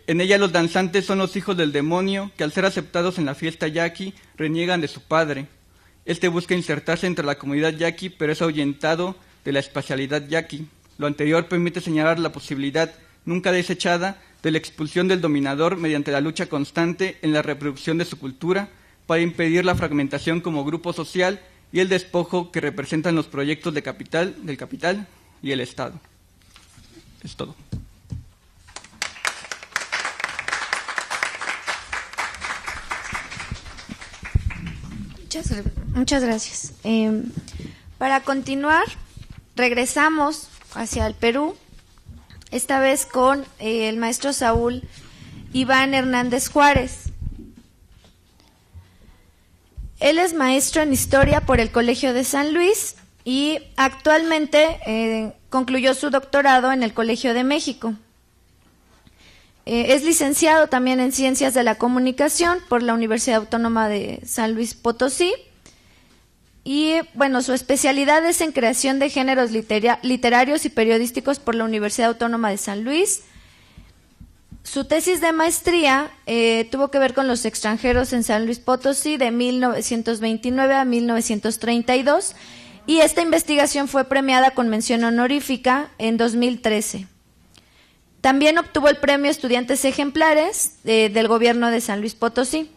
En ella los danzantes son los hijos del demonio, que al ser aceptados en la fiesta yaqui, reniegan de su padre. Este busca insertarse entre la comunidad yaqui, pero es ahuyentado de la espacialidad yaqui. Lo anterior permite señalar la posibilidad, nunca desechada, de la expulsión del dominador mediante la lucha constante en la reproducción de su cultura para impedir la fragmentación como grupo social y el despojo que representan los proyectos del capital y el Estado. Es todo. Muchas gracias. Para continuar, regresamos hacia el Perú, esta vez con el maestro Saúl Iván Hernández Juárez. Él es maestro en Historia por el Colegio de San Luis y actualmente concluyó su doctorado en el Colegio de México. Es licenciado también en Ciencias de la Comunicación por la Universidad Autónoma de San Luis Potosí. Y bueno, su especialidad es en creación de géneros literarios y periodísticos por la Universidad Autónoma de San Luis. Su tesis de maestría tuvo que ver con los extranjeros en San Luis Potosí de 1929 a 1932 y esta investigación fue premiada con mención honorífica en 2013. También obtuvo el premio Estudiantes Ejemplares del gobierno de San Luis Potosí.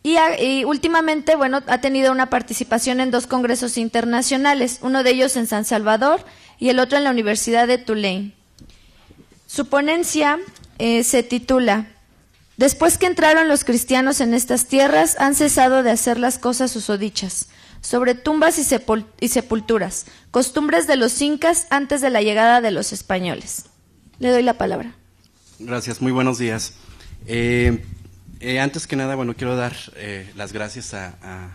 Y últimamente, bueno, ha tenido una participación en 2 congresos internacionales, uno de ellos en San Salvador y el otro en la Universidad de Tulane. Su ponencia se titula «Después que entraron los cristianos en estas tierras, han cesado de hacer las cosas susodichas, sobre tumbas y sepulturas, costumbres de los incas antes de la llegada de los españoles». Le doy la palabra. Gracias, muy buenos días. Antes que nada, bueno, quiero dar las gracias a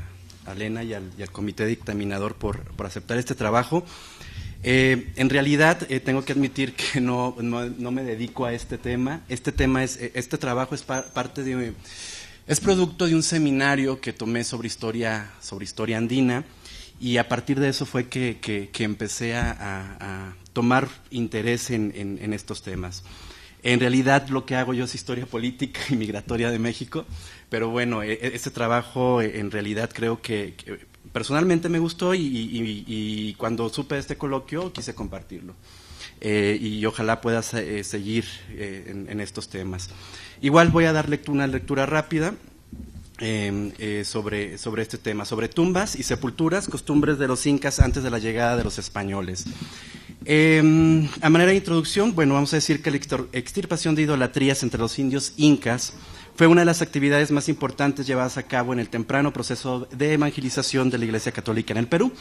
Elena y al comité dictaminador por aceptar este trabajo. En realidad, tengo que admitir que no me dedico a este tema. Este trabajo es es producto de un seminario que tomé sobre historia andina, y a partir de eso fue que empecé a tomar interés en estos temas. En realidad lo que hago yo es historia política y migratoria de México, pero bueno, este trabajo en realidad creo que personalmente me gustó y cuando supe de este coloquio quise compartirlo. Y ojalá pueda seguir en estos temas. Igual voy a dar una lectura rápida sobre este tema, sobre tumbas y sepulturas, costumbres de los incas antes de la llegada de los españoles. A manera de introducción, bueno, vamos a decir que la extirpación de idolatrías entre los indios incas fue una de las actividades más importantes llevadas a cabo en el temprano proceso de evangelización de la Iglesia Católica en el Perú.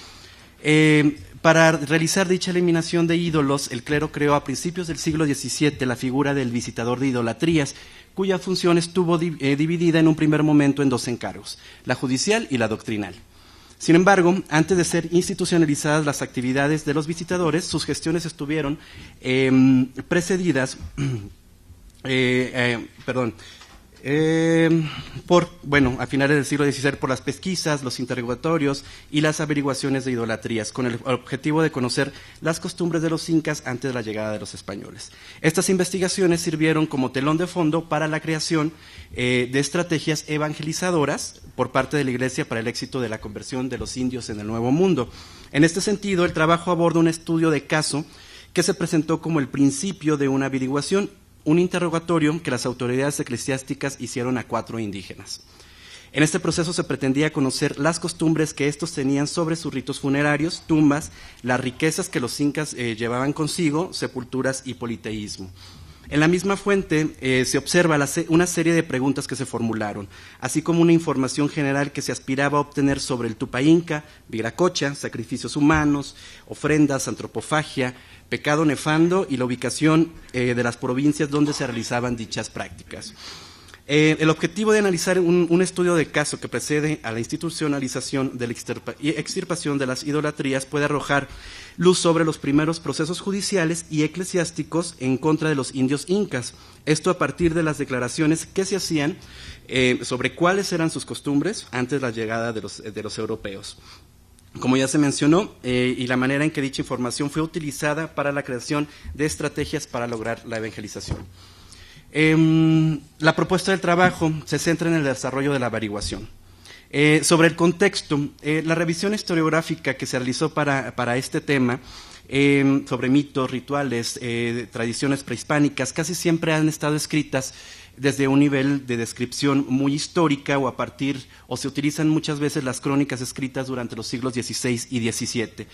Para realizar dicha eliminación de ídolos, el clero creó a principios del siglo XVII la figura del visitador de idolatrías, cuya función estuvo dividida en un primer momento en 2 encargos, la judicial y la doctrinal. Sin embargo, antes de ser institucionalizadas las actividades de los visitadores, sus gestiones estuvieron precedidas A finales del siglo XVI, por las pesquisas, los interrogatorios y las averiguaciones de idolatrías, con el objetivo de conocer las costumbres de los incas antes de la llegada de los españoles. Estas investigaciones sirvieron como telón de fondo para la creación de estrategias evangelizadoras por parte de la Iglesia para el éxito de la conversión de los indios en el Nuevo Mundo. En este sentido, el trabajo aborda un estudio de caso que se presentó como el principio de una averiguación, un interrogatorio que las autoridades eclesiásticas hicieron a 4 indígenas. En este proceso se pretendía conocer las costumbres que estos tenían sobre sus ritos funerarios, tumbas, las riquezas que los incas llevaban consigo, sepulturas y politeísmo. En la misma fuente se observa una serie de preguntas que se formularon, así como una información general que se aspiraba a obtener sobre el Tupa Inca, Viracocha, sacrificios humanos, ofrendas, antropofagia, pecado nefando y la ubicación de las provincias donde se realizaban dichas prácticas. El objetivo de analizar un estudio de caso que precede a la institucionalización de la extirpación de las idolatrías puede arrojar luz sobre los primeros procesos judiciales y eclesiásticos en contra de los indios incas. Esto a partir de las declaraciones que se hacían sobre cuáles eran sus costumbres antes de la llegada de los europeos. Como ya se mencionó, y la manera en que dicha información fue utilizada para la creación de estrategias para lograr la evangelización. La propuesta del trabajo se centra en el desarrollo de la averiguación. Sobre el contexto, la revisión historiográfica que se realizó para este tema, sobre mitos, rituales, tradiciones prehispánicas, casi siempre han estado escritas desde un nivel de descripción muy histórica o se utilizan muchas veces las crónicas escritas durante los siglos XVI y XVII.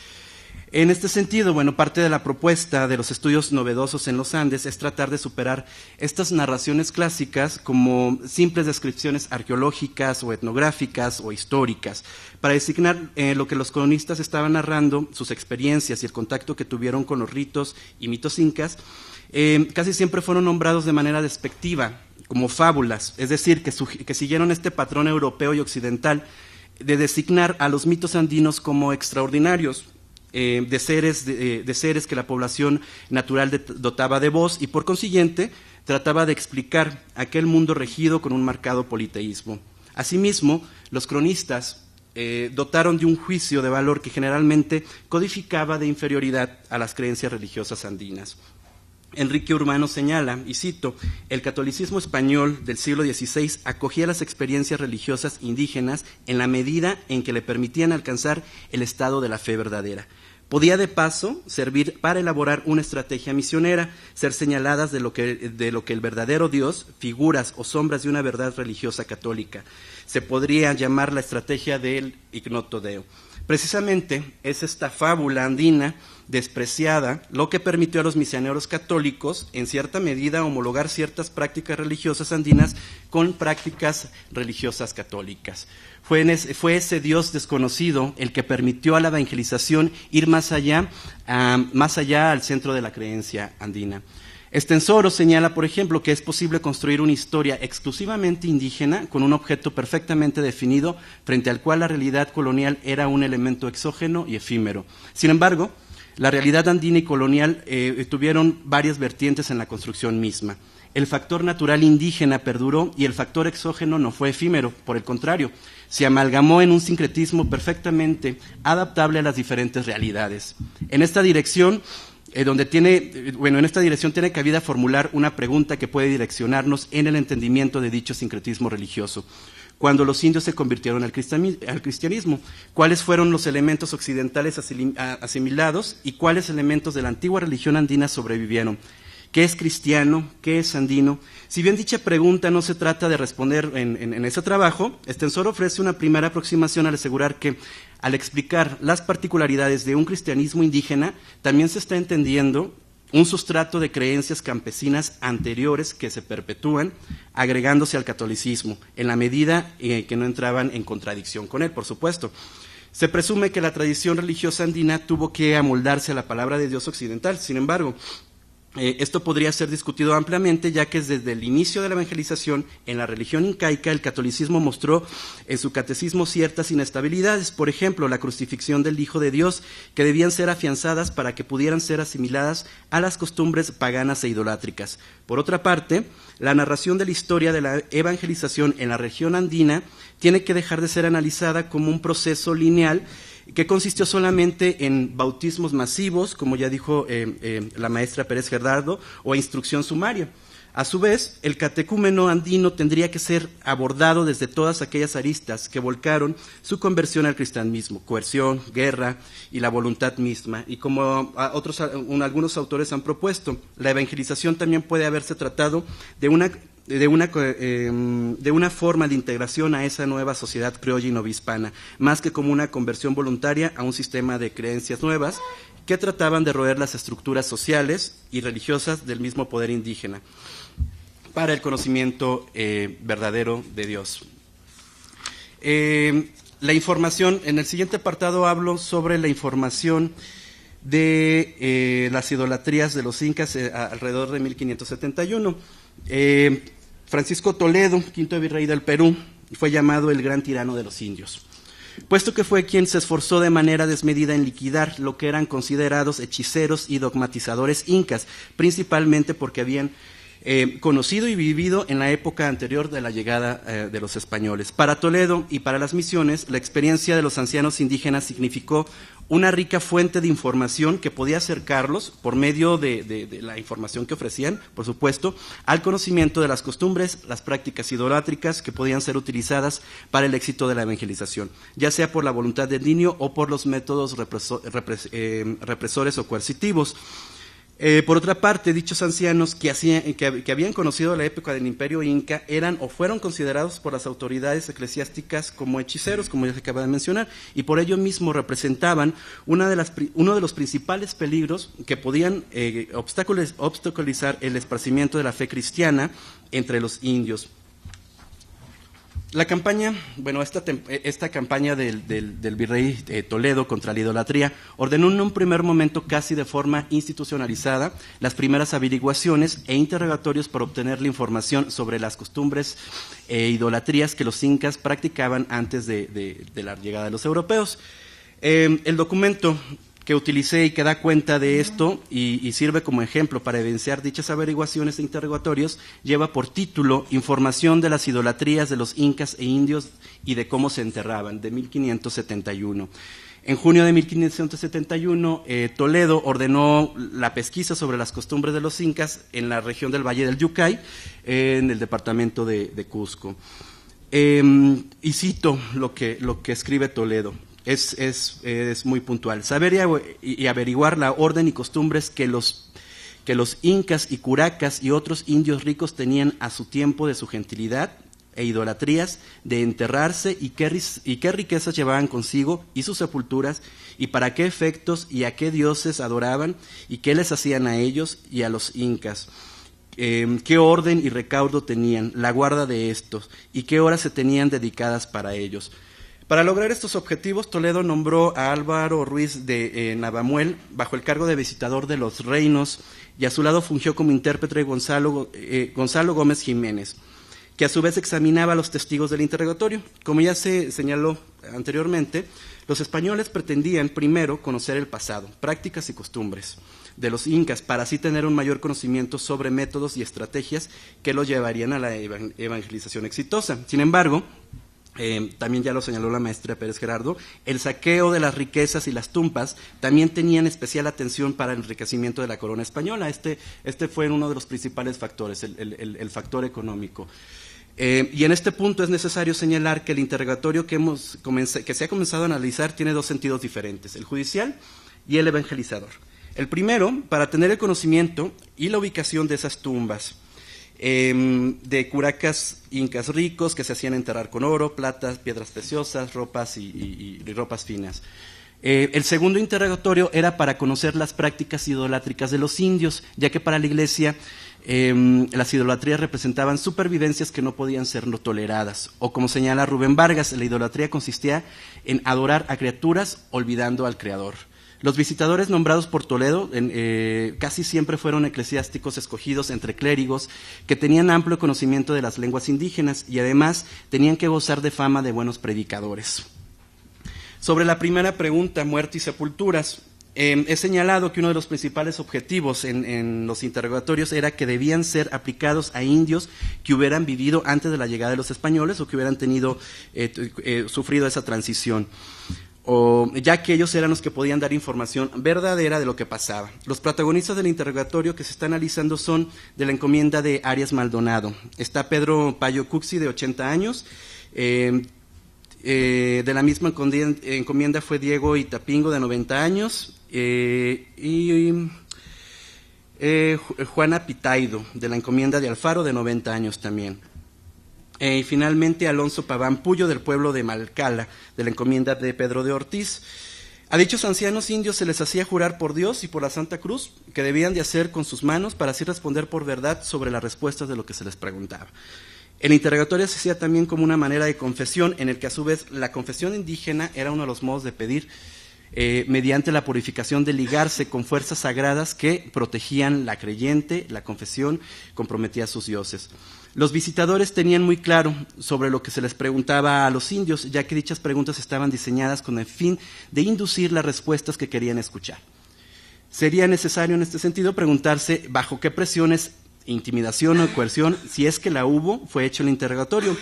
En este sentido, parte de la propuesta de los estudios novedosos en los Andes es tratar de superar estas narraciones clásicas como simples descripciones arqueológicas o etnográficas o históricas, para designar lo que los cronistas estaban narrando, sus experiencias y el contacto que tuvieron con los ritos y mitos incas. Casi siempre fueron nombrados de manera despectiva, como fábulas, es decir, que siguieron este patrón europeo y occidental de designar a los mitos andinos como extraordinarios, de seres que la población natural dotaba de voz y por consiguiente trataba de explicar aquel mundo regido con un marcado politeísmo. Asimismo, los cronistas dotaron de un juicio de valor que generalmente codificaba de inferioridad a las creencias religiosas andinas. Enrique Urbano señala, y cito, el catolicismo español del siglo XVI acogía las experiencias religiosas indígenas en la medida en que le permitían alcanzar el estado de la fe verdadera. Podía de paso servir para elaborar una estrategia misionera, ser señaladas de lo que el verdadero Dios, figuras o sombras de una verdad religiosa católica. Se podría llamar la estrategia del ignoto Deo. Precisamente es esta fábula andina despreciada lo que permitió a los misioneros católicos, en cierta medida, homologar ciertas prácticas religiosas andinas con prácticas religiosas católicas. Fue ese Dios desconocido el que permitió a la evangelización ir más allá al centro de la creencia andina. Estensoro señala, por ejemplo, que es posible construir una historia exclusivamente indígena con un objeto perfectamente definido frente al cual la realidad colonial era un elemento exógeno y efímero. Sin embargo, la realidad andina y colonial tuvieron varias vertientes en la construcción misma. El factor natural indígena perduró y el factor exógeno no fue efímero, por el contrario, se amalgamó en un sincretismo perfectamente adaptable a las diferentes realidades. En esta dirección tiene cabida formular una pregunta que puede direccionarnos en el entendimiento de dicho sincretismo religioso. Cuando los indios se convirtieron al cristianismo, ¿cuáles fueron los elementos occidentales asimilados y cuáles elementos de la antigua religión andina sobrevivieron? ¿Qué es cristiano? ¿Qué es andino? Si bien dicha pregunta no se trata de responder en ese trabajo, Estensoro ofrece una primera aproximación al asegurar que, al explicar las particularidades de un cristianismo indígena, también se está entendiendo un sustrato de creencias campesinas anteriores que se perpetúan, agregándose al catolicismo, en la medida que no entraban en contradicción con él, por supuesto. Se presume que la tradición religiosa andina tuvo que amoldarse a la palabra de Dios occidental. Sin embargo, Esto podría ser discutido ampliamente, ya que desde el inicio de la evangelización en la religión incaica, el catolicismo mostró en su catecismo ciertas inestabilidades, por ejemplo, la crucifixión del Hijo de Dios, que debían ser afianzadas para que pudieran ser asimiladas a las costumbres paganas e idolátricas. Por otra parte, la narración de la historia de la evangelización en la región andina tiene que dejar de ser analizada como un proceso lineal que consistió solamente en bautismos masivos, como ya dijo la maestra Pérez Gerardo, o instrucción sumaria. A su vez, el catecúmeno andino tendría que ser abordado desde todas aquellas aristas que volcaron su conversión al cristianismo: coerción, guerra y la voluntad misma. Y como algunos autores han propuesto, la evangelización también puede haberse tratado de una forma de integración a esa nueva sociedad criolla y novohispana, más que como una conversión voluntaria a un sistema de creencias nuevas que trataban de roer las estructuras sociales y religiosas del mismo poder indígena para el conocimiento verdadero de Dios. La información, en el siguiente apartado hablo sobre la información de las idolatrías de los incas alrededor de 1571. Francisco Toledo, quinto virrey del Perú, fue llamado el gran tirano de los indios, puesto que fue quien se esforzó de manera desmedida en liquidar lo que eran considerados hechiceros y dogmatizadores incas, principalmente porque habían conocido y vivido en la época anterior de la llegada de los españoles. Para Toledo y para las misiones, la experiencia de los ancianos indígenas significó una rica fuente de información que podía acercarlos, por medio de la información que ofrecían, por supuesto, al conocimiento de las costumbres, las prácticas idolátricas que podían ser utilizadas para el éxito de la evangelización, ya sea por la voluntad del niño o por los métodos represores o coercitivos. Por otra parte, dichos ancianos que habían conocido la época del Imperio Inca eran o fueron considerados por las autoridades eclesiásticas como hechiceros, como ya se acaba de mencionar, y por ello mismo representaban uno de los principales peligros que podían obstaculizar el esparcimiento de la fe cristiana entre los indios. La campaña, esta campaña del virrey Toledo contra la idolatría ordenó en un primer momento casi de forma institucionalizada las primeras averiguaciones e interrogatorios para obtener la información sobre las costumbres e idolatrías que los incas practicaban antes de la llegada de los europeos. El documento que utilicé y que da cuenta de esto y sirve como ejemplo para evidenciar dichas averiguaciones e interrogatorios, lleva por título Información de las idolatrías de los incas e indios y de cómo se enterraban, de 1571. En junio de 1571, Toledo ordenó la pesquisa sobre las costumbres de los incas en la región del Valle del Yucay, en el departamento de Cusco. Y cito lo que escribe Toledo. Es muy puntual. Saber y averiguar la orden y costumbres que los incas y curacas y otros indios ricos tenían a su tiempo de su gentilidad e idolatrías, de enterrarse y qué riquezas llevaban consigo y sus sepulturas, y para qué efectos y a qué dioses adoraban y qué les hacían a ellos y a los incas. Qué orden y recaudo tenían, la guarda de estos, y qué horas se tenían dedicadas para ellos. Para lograr estos objetivos, Toledo nombró a Álvaro Ruiz de Navamuel bajo el cargo de visitador de los reinos, y a su lado fungió como intérprete Gonzalo Gómez Jiménez, que a su vez examinaba a los testigos del interrogatorio. Como ya se señaló anteriormente, los españoles pretendían primero conocer el pasado, prácticas y costumbres de los incas, para así tener un mayor conocimiento sobre métodos y estrategias que los llevarían a la evangelización exitosa. Sin embargo, también ya lo señaló la maestra Pérez Gerardo, el saqueo de las riquezas y las tumpas también tenían especial atención para el enriquecimiento de la corona española. Este fue uno de los principales factores, el factor económico. Y en este punto es necesario señalar que el interrogatorio que se ha comenzado a analizar tiene dos sentidos diferentes, el judicial y el evangelizador. El primero, para tener el conocimiento y la ubicación de esas tumbas, de curacas incas ricos que se hacían enterrar con oro, plata, piedras preciosas, ropas y ropas finas. El segundo interrogatorio era para conocer las prácticas idolátricas de los indios, ya que para la Iglesia las idolatrías representaban supervivencias que no podían ser no toleradas. O como señala Rubén Vargas, la idolatría consistía en adorar a criaturas olvidando al Creador. Los visitadores nombrados por Toledo casi siempre fueron eclesiásticos escogidos entre clérigos que tenían amplio conocimiento de las lenguas indígenas y además tenían que gozar de fama de buenos predicadores. Sobre la primera pregunta, muerte y sepulturas, he señalado que uno de los principales objetivos en los interrogatorios era que debían ser aplicados a indios que hubieran vivido antes de la llegada de los españoles o que hubieran sufrido esa transición, ya que ellos eran los que podían dar información verdadera de lo que pasaba. Los protagonistas del interrogatorio que se está analizando son de la encomienda de Arias Maldonado. Está Pedro Payo Cuxi, de 80 años, de la misma encomienda fue Diego Itapingo, de 90 años, y Juana Pitaido, de la encomienda de Alfaro, de 90 años también. Y finalmente Alonso Paván Puyo, del pueblo de Malcala, de la encomienda de Pedro de Ortiz. A dichos ancianos indios se les hacía jurar por Dios y por la Santa Cruz que debían de hacer con sus manos para así responder por verdad sobre las respuestas de lo que se les preguntaba. El interrogatorio se hacía también como una manera de confesión, en el que a su vez la confesión indígena era uno de los modos de pedir, mediante la purificación de ligarse con fuerzas sagradas que protegían la creyente, la confesión, comprometía a sus dioses. Los visitadores tenían muy claro sobre lo que se les preguntaba a los indios, ya que dichas preguntas estaban diseñadas con el fin de inducir las respuestas que querían escuchar. Sería necesario en este sentido preguntarse bajo qué presiones, intimidación o coerción, si es que la hubo, fue hecho el interrogatorio.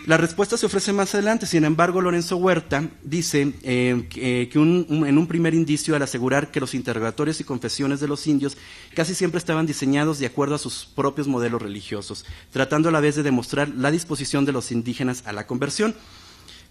La respuesta se ofrece más adelante. Sin embargo, Lorenzo Huerta dice en un primer indicio, al asegurar que los interrogatorios y confesiones de los indios casi siempre estaban diseñados de acuerdo a sus propios modelos religiosos, tratando a la vez de demostrar la disposición de los indígenas a la conversión.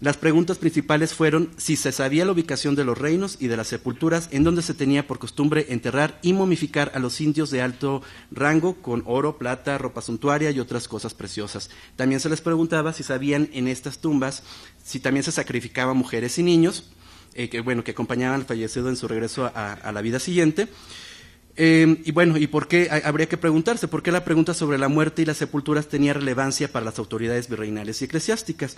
Las preguntas principales fueron si se sabía la ubicación de los reinos y de las sepulturas en donde se tenía por costumbre enterrar y momificar a los indios de alto rango con oro, plata, ropa suntuaria y otras cosas preciosas. También se les preguntaba si sabían en estas tumbas si también se sacrificaban mujeres y niños que acompañaban al fallecido en su regreso a la vida siguiente. ¿Y por qué? Habría que preguntarse por qué la pregunta sobre la muerte y las sepulturas tenía relevancia para las autoridades virreinales y eclesiásticas.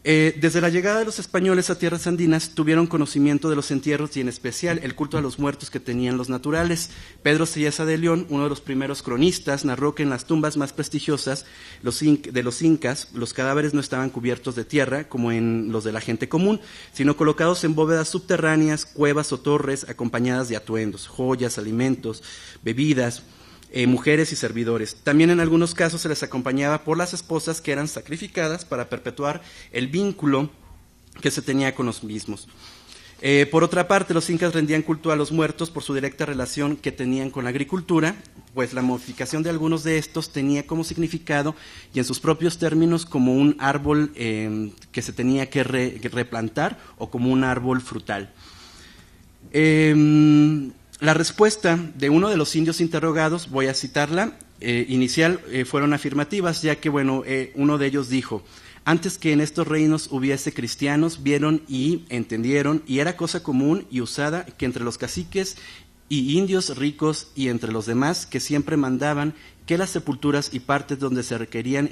Desde la llegada de los españoles a tierras andinas tuvieron conocimiento de los entierros y en especial el culto a los muertos que tenían los naturales. Pedro Sillesa de León, uno de los primeros cronistas, narró que en las tumbas más prestigiosas de los incas, los cadáveres no estaban cubiertos de tierra como en los de la gente común, sino colocados en bóvedas subterráneas, cuevas o torres acompañadas de atuendos, joyas, alimentos, bebidas, mujeres y servidores. También en algunos casos se les acompañaba por las esposas que eran sacrificadas para perpetuar el vínculo que se tenía con los mismos. Por otra parte, los incas rendían culto a los muertos por su directa relación que tenían con la agricultura, pues la momificación de algunos de estos tenía como significado y en sus propios términos como un árbol que se tenía que replantar o como un árbol frutal. La respuesta de uno de los indios interrogados, voy a citarla, inicial, fueron afirmativas, ya que, uno de ellos dijo: antes que en estos reinos hubiese cristianos, vieron y entendieron, y era cosa común y usada que entre los caciques y indios ricos y entre los demás que siempre mandaban que las sepulturas y partes donde se requerían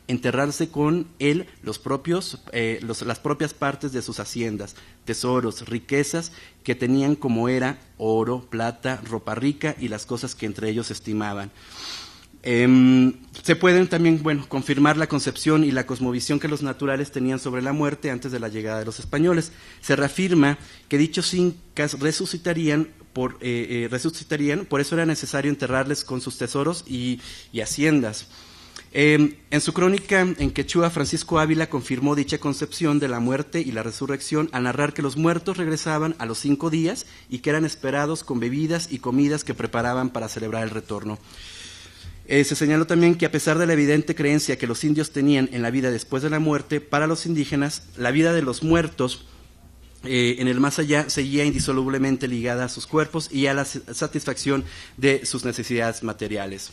enterrarse con él las propias partes de sus haciendas, tesoros, riquezas que tenían como era oro, plata, ropa rica y las cosas que entre ellos estimaban. Se pueden también, confirmar la concepción y la cosmovisión que los naturales tenían sobre la muerte antes de la llegada de los españoles. Se reafirma que dichos incas resucitarían, por eso era necesario enterrarles con sus tesoros y haciendas. En su crónica en quechua, Francisco Ávila confirmó dicha concepción de la muerte y la resurrección al narrar que los muertos regresaban a los 5 días y que eran esperados con bebidas y comidas que preparaban para celebrar el retorno. Se señaló también que a pesar de la evidente creencia que los indios tenían en la vida después de la muerte, para los indígenas la vida de los muertos en el más allá seguía indisolublemente ligada a sus cuerpos y a la satisfacción de sus necesidades materiales.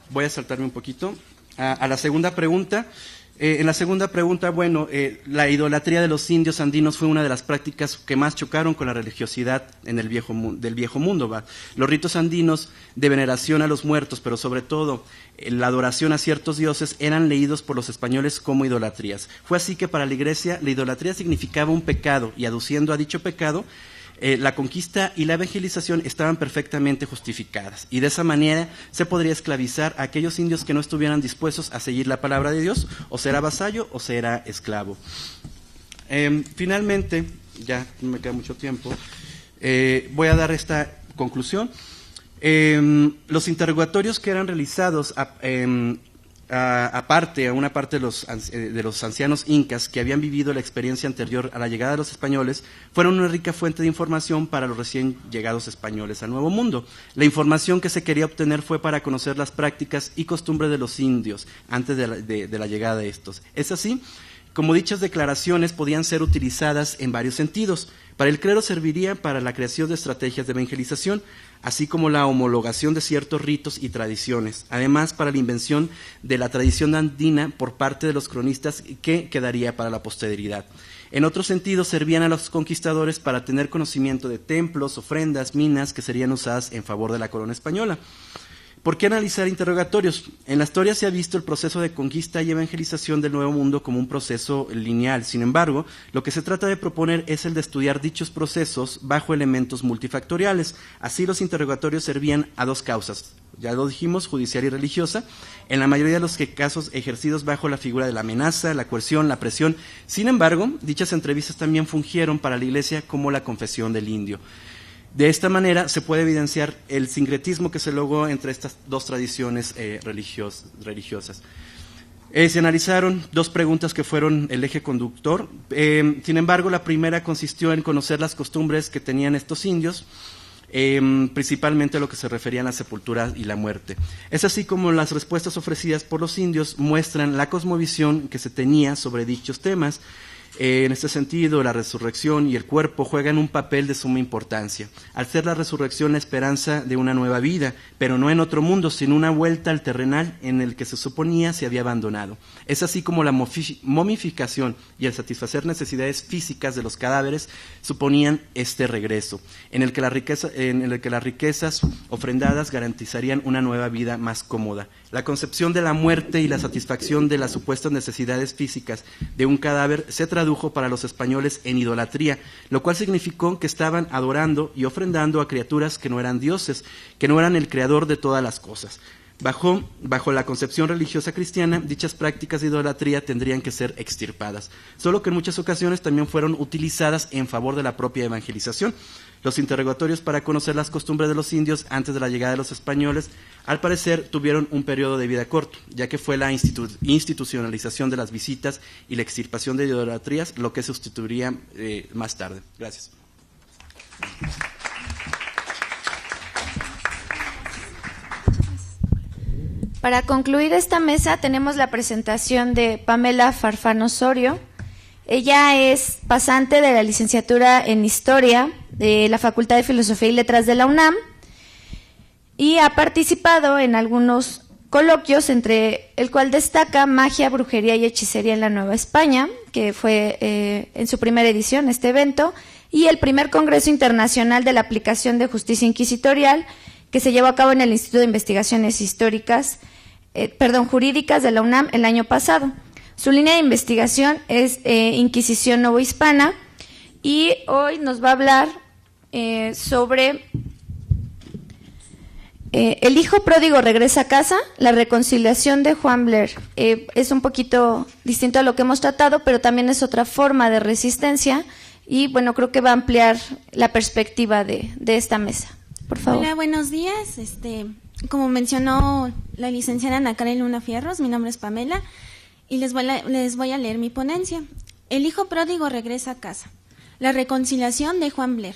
Voy a saltarme un poquito a la segunda pregunta. En la segunda pregunta, bueno, la idolatría de los indios andinos fue una de las prácticas que más chocaron con la religiosidad en el del viejo mundo. ¿Va? Los ritos andinos de veneración a los muertos, pero sobre todo la adoración a ciertos dioses, eran leídos por los españoles como idolatrías. Fue así que para la Iglesia la idolatría significaba un pecado, y aduciendo a dicho pecado, la conquista y la evangelización estaban perfectamente justificadas, y de esa manera se podría esclavizar a aquellos indios que no estuvieran dispuestos a seguir la palabra de Dios, o será vasallo o será esclavo. Finalmente, ya no me queda mucho tiempo, voy a dar esta conclusión. Los interrogatorios que eran realizados a una parte de los ancianos incas que habían vivido la experiencia anterior a la llegada de los españoles, fueron una rica fuente de información para los recién llegados españoles al Nuevo Mundo. La información que se quería obtener fue para conocer las prácticas y costumbres de los indios antes de la llegada de estos. Es así como dichas declaraciones podían ser utilizadas en varios sentidos. Para el clero serviría para la creación de estrategias de evangelización, así como la homologación de ciertos ritos y tradiciones. Además, para la invención de la tradición andina por parte de los cronistas, que quedaría para la posteridad. En otro sentido, servían a los conquistadores para tener conocimiento de templos, ofrendas, minas, que serían usadas en favor de la corona española. ¿Por qué analizar interrogatorios? En la historia se ha visto el proceso de conquista y evangelización del Nuevo Mundo como un proceso lineal. Sin embargo, lo que se trata de proponer es el de estudiar dichos procesos bajo elementos multifactoriales. Así, los interrogatorios servían a dos causas, ya lo dijimos, judicial y religiosa, en la mayoría de los casos ejercidos bajo la figura de la amenaza, la coerción, la presión. Sin embargo, dichas entrevistas también fungieron para la Iglesia como la confesión del indio. De esta manera se puede evidenciar el sincretismo que se logró entre estas dos tradiciones religiosas. Se analizaron dos preguntas que fueron el eje conductor. Sin embargo, la primera consistió en conocer las costumbres que tenían estos indios, principalmente a lo que se refería a la sepultura y la muerte. Es así como las respuestas ofrecidas por los indios muestran la cosmovisión que se tenía sobre dichos temas. En este sentido, la resurrección y el cuerpo juegan un papel de suma importancia, al ser la resurrección la esperanza de una nueva vida, pero no en otro mundo, sino una vuelta al terrenal en el que se suponía se había abandonado. Es así como la momificación y el satisfacer necesidades físicas de los cadáveres suponían este regreso, en el que las riquezas ofrendadas garantizarían una nueva vida más cómoda. La concepción de la muerte y la satisfacción de las supuestas necesidades físicas de un cadáver se tradujo para los españoles en idolatría, lo cual significó que estaban adorando y ofrendando a criaturas que no eran dioses, que no eran el creador de todas las cosas. Bajo la concepción religiosa cristiana, dichas prácticas de idolatría tendrían que ser extirpadas, solo que en muchas ocasiones también fueron utilizadas en favor de la propia evangelización. Los interrogatorios para conocer las costumbres de los indios antes de la llegada de los españoles, al parecer, tuvieron un periodo de vida corto, ya que fue la institucionalización de las visitas y la extirpación de idolatrías lo que sustituiría más tarde. Gracias. Para concluir esta mesa tenemos la presentación de Pamela Farfán Osorio. Ella es pasante de la licenciatura en Historia de la Facultad de Filosofía y Letras de la UNAM y ha participado en algunos coloquios, entre el cual destaca Magia, Brujería y Hechicería en la Nueva España, que fue en su primera edición este evento, y el primer Congreso Internacional de la Aplicación de Justicia Inquisitorial, que se llevó a cabo en el Instituto de Investigaciones Jurídicas de la UNAM el año pasado. Su línea de investigación es Inquisición Novohispana y hoy nos va a hablar sobre El hijo pródigo regresa a casa, la reconciliación de Juan Blair. Es un poquito distinto a lo que hemos tratado, pero también es otra forma de resistencia y bueno, creo que va a ampliar la perspectiva de esta mesa. Por favor. Hola, buenos días. Como mencionó la licenciada Ana Karen Luna Fierros, mi nombre es Pamela y les voy a leer mi ponencia. El hijo pródigo regresa a casa, la reconciliación de Juan Blair.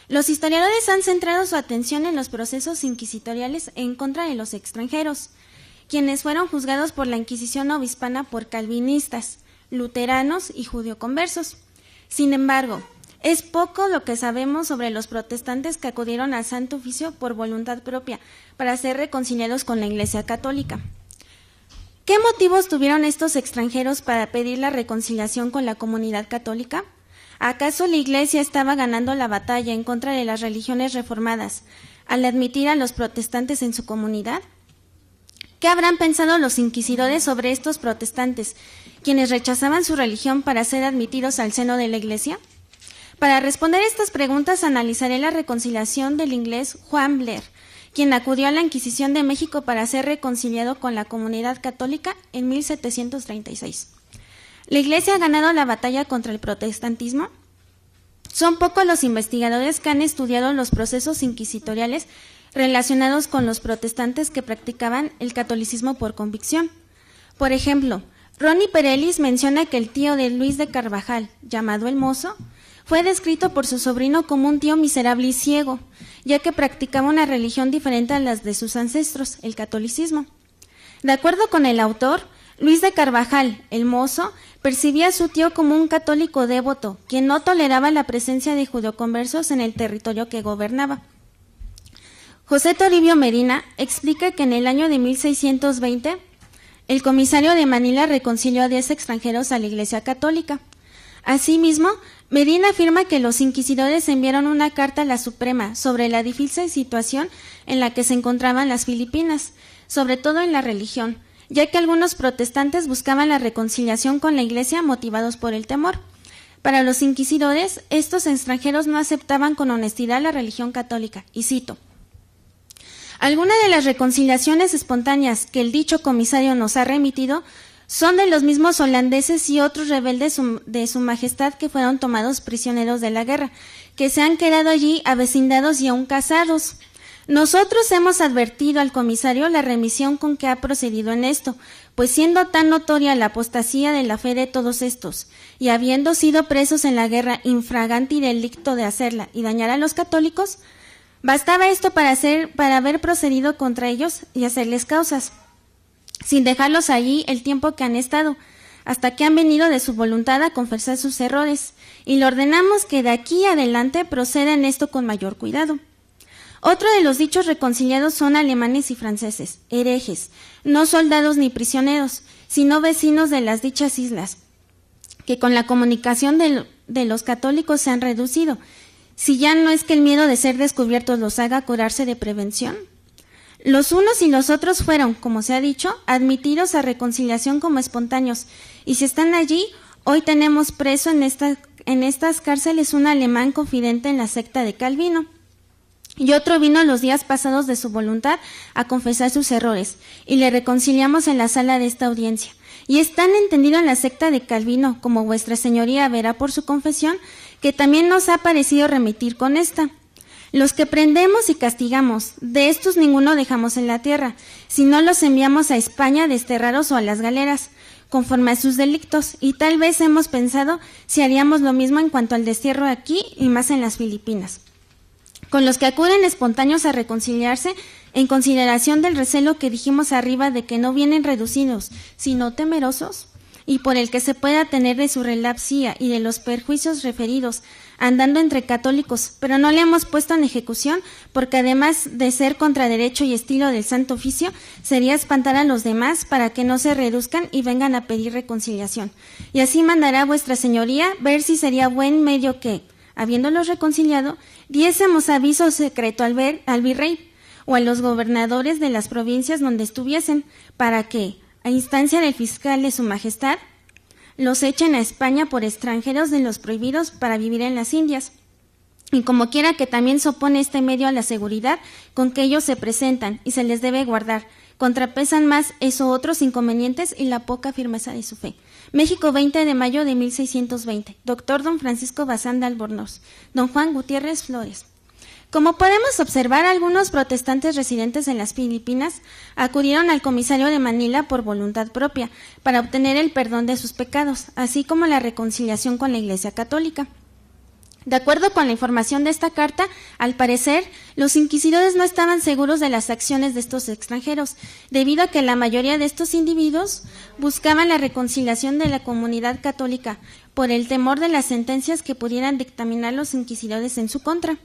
Los historiadores han centrado su atención en los procesos inquisitoriales en contra de los extranjeros, quienes fueron juzgados por la Inquisición novohispana por calvinistas, luteranos y judeoconversos. Sin embargo, es poco lo que sabemos sobre los protestantes que acudieron al Santo Oficio por voluntad propia para ser reconciliados con la Iglesia Católica. ¿Qué motivos tuvieron estos extranjeros para pedir la reconciliación con la comunidad católica? ¿Acaso la Iglesia estaba ganando la batalla en contra de las religiones reformadas al admitir a los protestantes en su comunidad? ¿Qué habrán pensado los inquisidores sobre estos protestantes, quienes rechazaban su religión para ser admitidos al seno de la Iglesia? Para responder estas preguntas analizaré la reconciliación del inglés Juan Blair, quien acudió a la Inquisición de México para ser reconciliado con la comunidad católica en 1736. ¿La Iglesia ha ganado la batalla contra el protestantismo? Son pocos los investigadores que han estudiado los procesos inquisitoriales relacionados con los protestantes que practicaban el catolicismo por convicción. Por ejemplo, Ronnie Perelis menciona que el tío de Luis de Carvajal, llamado el Mozo, fue descrito por su sobrino como un tío miserable y ciego, ya que practicaba una religión diferente a las de sus ancestros, el catolicismo. De acuerdo con el autor, Luis de Carvajal, el Mozo, percibía a su tío como un católico devoto, quien no toleraba la presencia de judeoconversos en el territorio que gobernaba. José Toribio Medina explica que en el año de 1620, el comisario de Manila reconcilió a 10 extranjeros a la Iglesia Católica. Asimismo, Medina afirma que los inquisidores enviaron una carta a la Suprema sobre la difícil situación en la que se encontraban las Filipinas, sobre todo en la religión, ya que algunos protestantes buscaban la reconciliación con la Iglesia motivados por el temor. Para los inquisidores, estos extranjeros no aceptaban con honestidad la religión católica, y cito: algunas de las reconciliaciones espontáneas que el dicho comisario nos ha remitido son de los mismos holandeses y otros rebeldes de su majestad que fueron tomados prisioneros de la guerra, que se han quedado allí avecindados y aún casados. Nosotros hemos advertido al comisario la remisión con que ha procedido en esto, pues siendo tan notoria la apostasía de la fe de todos estos, y habiendo sido presos en la guerra infraganti delicto de hacerla y dañar a los católicos, bastaba esto para haber procedido contra ellos y hacerles causas, sin dejarlos allí el tiempo que han estado, hasta que han venido de su voluntad a confesar sus errores, y le ordenamos que de aquí adelante proceda en esto con mayor cuidado. Otro de los dichos reconciliados son alemanes y franceses, herejes, no soldados ni prisioneros, sino vecinos de las dichas islas, que con la comunicación de los católicos se han reducido, si ya no es que el miedo de ser descubiertos los haga curarse de prevención. Los unos y los otros fueron, como se ha dicho, admitidos a reconciliación como espontáneos, y si están allí, hoy tenemos preso en estas cárceles un alemán confidente en la secta de Calvino, y otro vino los días pasados de su voluntad a confesar sus errores, y le reconciliamos en la sala de esta audiencia. Y es tan entendido en la secta de Calvino, como vuestra señoría verá por su confesión, que también nos ha parecido remitir con esta. Los que prendemos y castigamos, de estos ninguno dejamos en la tierra, sino los enviamos a España desterrados o a las galeras, conforme a sus delictos, y tal vez hemos pensado si haríamos lo mismo en cuanto al destierro aquí y más en las Filipinas. Con los que acuden espontáneos a reconciliarse, en consideración del recelo que dijimos arriba de que no vienen reducidos, sino temerosos, y por el que se pueda tener de su relapsia y de los perjuicios referidos, andando entre católicos, pero no le hemos puesto en ejecución, porque además de ser contra derecho y estilo del Santo Oficio, sería espantar a los demás para que no se reduzcan y vengan a pedir reconciliación. Y así mandará vuestra señoría ver si sería buen medio que, habiéndolos reconciliado, diésemos aviso secreto al virrey o a los gobernadores de las provincias donde estuviesen, para que, a instancia del fiscal de su majestad, los echen a España por extranjeros de los prohibidos para vivir en las Indias. Y como quiera que también se opone este medio a la seguridad con que ellos se presentan y se les debe guardar, contrapesan más eso otros inconvenientes y la poca firmeza de su fe. México, 20 de mayo de 1620. Doctor don Francisco Bazán de Albornoz. Don Juan Gutiérrez Flores. Como podemos observar, algunos protestantes residentes en las Filipinas acudieron al comisario de Manila por voluntad propia para obtener el perdón de sus pecados, así como la reconciliación con la Iglesia Católica. De acuerdo con la información de esta carta, al parecer, los inquisidores no estaban seguros de las acciones de estos extranjeros, debido a que la mayoría de estos individuos buscaban la reconciliación de la comunidad católica por el temor de las sentencias que pudieran dictaminar los inquisidores en su contra.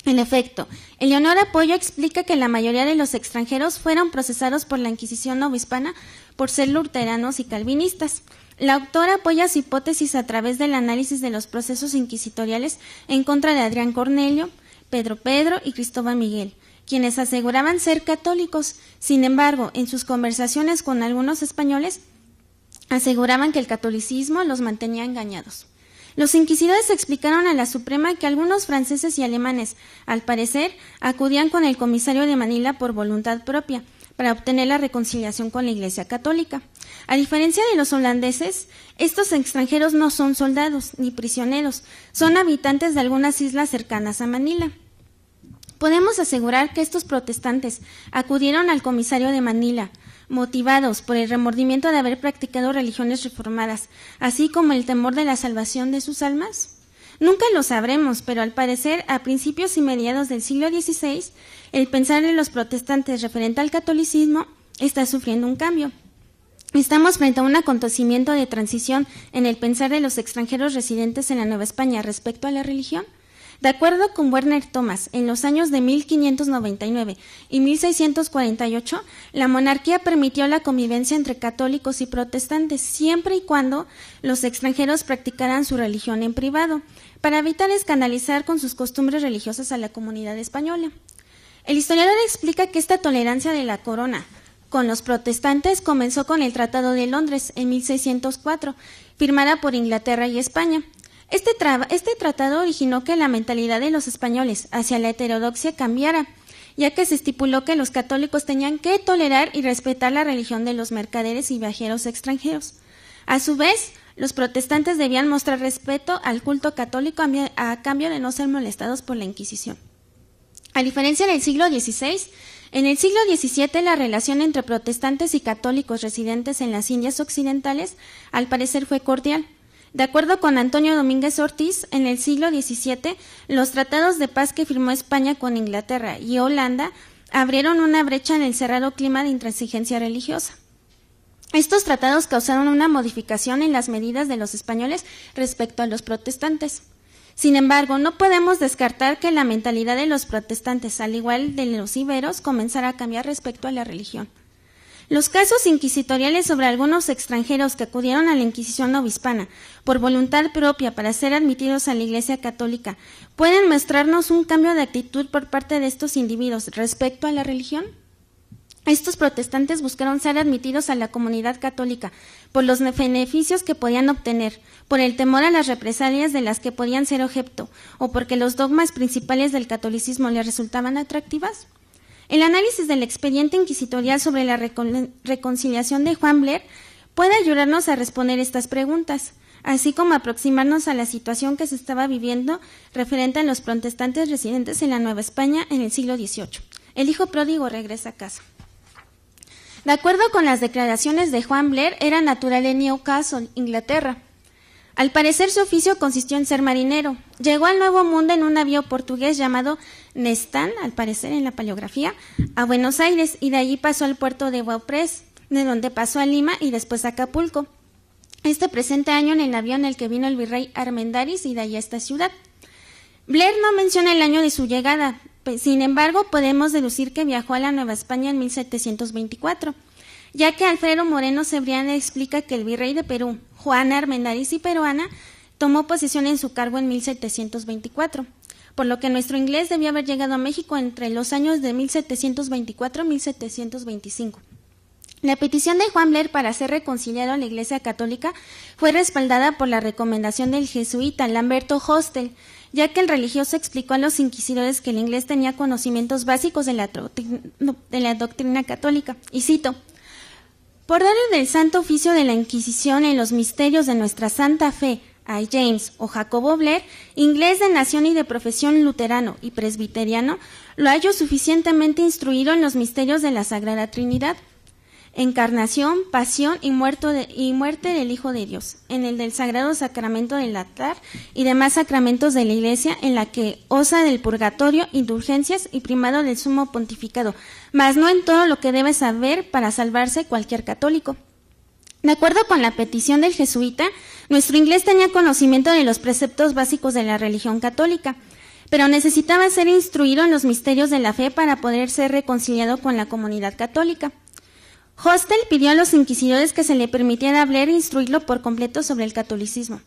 En efecto, Eleonora Pollo explica que la mayoría de los extranjeros fueron procesados por la Inquisición novohispana por ser luteranos y calvinistas. La autora apoya su hipótesis a través del análisis de los procesos inquisitoriales en contra de Adrián Cornelio, Pedro y Cristóbal Miguel, quienes aseguraban ser católicos. Sin embargo, en sus conversaciones con algunos españoles, aseguraban que el catolicismo los mantenía engañados. Los inquisidores explicaron a la Suprema que algunos franceses y alemanes, al parecer, acudían con el comisario de Manila por voluntad propia, para obtener la reconciliación con la Iglesia Católica. A diferencia de los holandeses, estos extranjeros no son soldados ni prisioneros, son habitantes de algunas islas cercanas a Manila. Podemos asegurar que estos protestantes acudieron al comisario de Manila, motivados por el remordimiento de haber practicado religiones reformadas, así como el temor de la salvación de sus almas. Nunca lo sabremos, pero al parecer, a principios y mediados del siglo XVI, el pensar de los protestantes referente al catolicismo está sufriendo un cambio. Estamos frente a un acontecimiento de transición en el pensar de los extranjeros residentes en la Nueva España respecto a la religión. De acuerdo con Werner Thomas, en los años de 1599 y 1648, la monarquía permitió la convivencia entre católicos y protestantes, siempre y cuando los extranjeros practicaran su religión en privado, para evitar escandalizar con sus costumbres religiosas a la comunidad española. El historiador explica que esta tolerancia de la corona con los protestantes comenzó con el Tratado de Londres en 1604, firmada por Inglaterra y España. Este tratado originó que la mentalidad de los españoles hacia la heterodoxia cambiara, ya que se estipuló que los católicos tenían que tolerar y respetar la religión de los mercaderes y viajeros extranjeros. A su vez, los protestantes debían mostrar respeto al culto católico a cambio de no ser molestados por la Inquisición. A diferencia del siglo XVI, en el siglo XVII la relación entre protestantes y católicos residentes en las Indias Occidentales al parecer fue cordial. De acuerdo con Antonio Domínguez Ortiz, en el siglo XVII, los tratados de paz que firmó España con Inglaterra y Holanda abrieron una brecha en el cerrado clima de intransigencia religiosa. Estos tratados causaron una modificación en las medidas de los españoles respecto a los protestantes. Sin embargo, no podemos descartar que la mentalidad de los protestantes, al igual de los iberos, comenzara a cambiar respecto a la religión. Los casos inquisitoriales sobre algunos extranjeros que acudieron a la Inquisición novohispana por voluntad propia para ser admitidos a la Iglesia Católica pueden mostrarnos un cambio de actitud por parte de estos individuos respecto a la religión. Estos protestantes buscaron ser admitidos a la comunidad católica por los beneficios que podían obtener, por el temor a las represalias de las que podían ser objeto, o porque los dogmas principales del catolicismo les resultaban atractivas. El análisis del expediente inquisitorial sobre la reconciliación de Juan Blair puede ayudarnos a responder estas preguntas, así como aproximarnos a la situación que se estaba viviendo referente a los protestantes residentes en la Nueva España en el siglo XVIII. El hijo pródigo regresa a casa. De acuerdo con las declaraciones de Juan Blair, era natural en Newcastle, Inglaterra. Al parecer su oficio consistió en ser marinero. Llegó al Nuevo Mundo en un navío portugués llamado Nestán, al parecer en la paleografía, a Buenos Aires, y de allí pasó al puerto de Beauprés, de donde pasó a Lima y después a Acapulco. Este presente año en el navío en el que vino el virrey Armendáriz y de allí a esta ciudad. Blair no menciona el año de su llegada, sin embargo podemos deducir que viajó a la Nueva España en 1724, ya que Alfredo Moreno Cebrián explica que el virrey de Perú, Juan Armendáriz y Peruana, tomó posesión en su cargo en 1724, por lo que nuestro inglés debió haber llegado a México entre los años de 1724 y 1725. La petición de Juan Blair para ser reconciliado a la Iglesia Católica fue respaldada por la recomendación del jesuita Lamberto Hostel, ya que el religioso explicó a los inquisidores que el inglés tenía conocimientos básicos de la doctrina católica, y cito: por orden del Santo Oficio de la Inquisición en los misterios de nuestra Santa Fe, a James o Jacobo Blair, inglés de nación y de profesión luterano y presbiteriano, lo hallo suficientemente instruido en los misterios de la Sagrada Trinidad, encarnación, pasión y muerte del Hijo de Dios, en el del Sagrado Sacramento del altar y demás sacramentos de la Iglesia, en la que osa del purgatorio, indulgencias y primado del sumo pontificado, mas no en todo lo que debe saber para salvarse cualquier católico. De acuerdo con la petición del jesuita, nuestro inglés tenía conocimiento de los preceptos básicos de la religión católica, pero necesitaba ser instruido en los misterios de la fe para poder ser reconciliado con la comunidad católica. Hostel pidió a los inquisidores que se le permitiera hablar e instruirlo por completo sobre el catolicismo.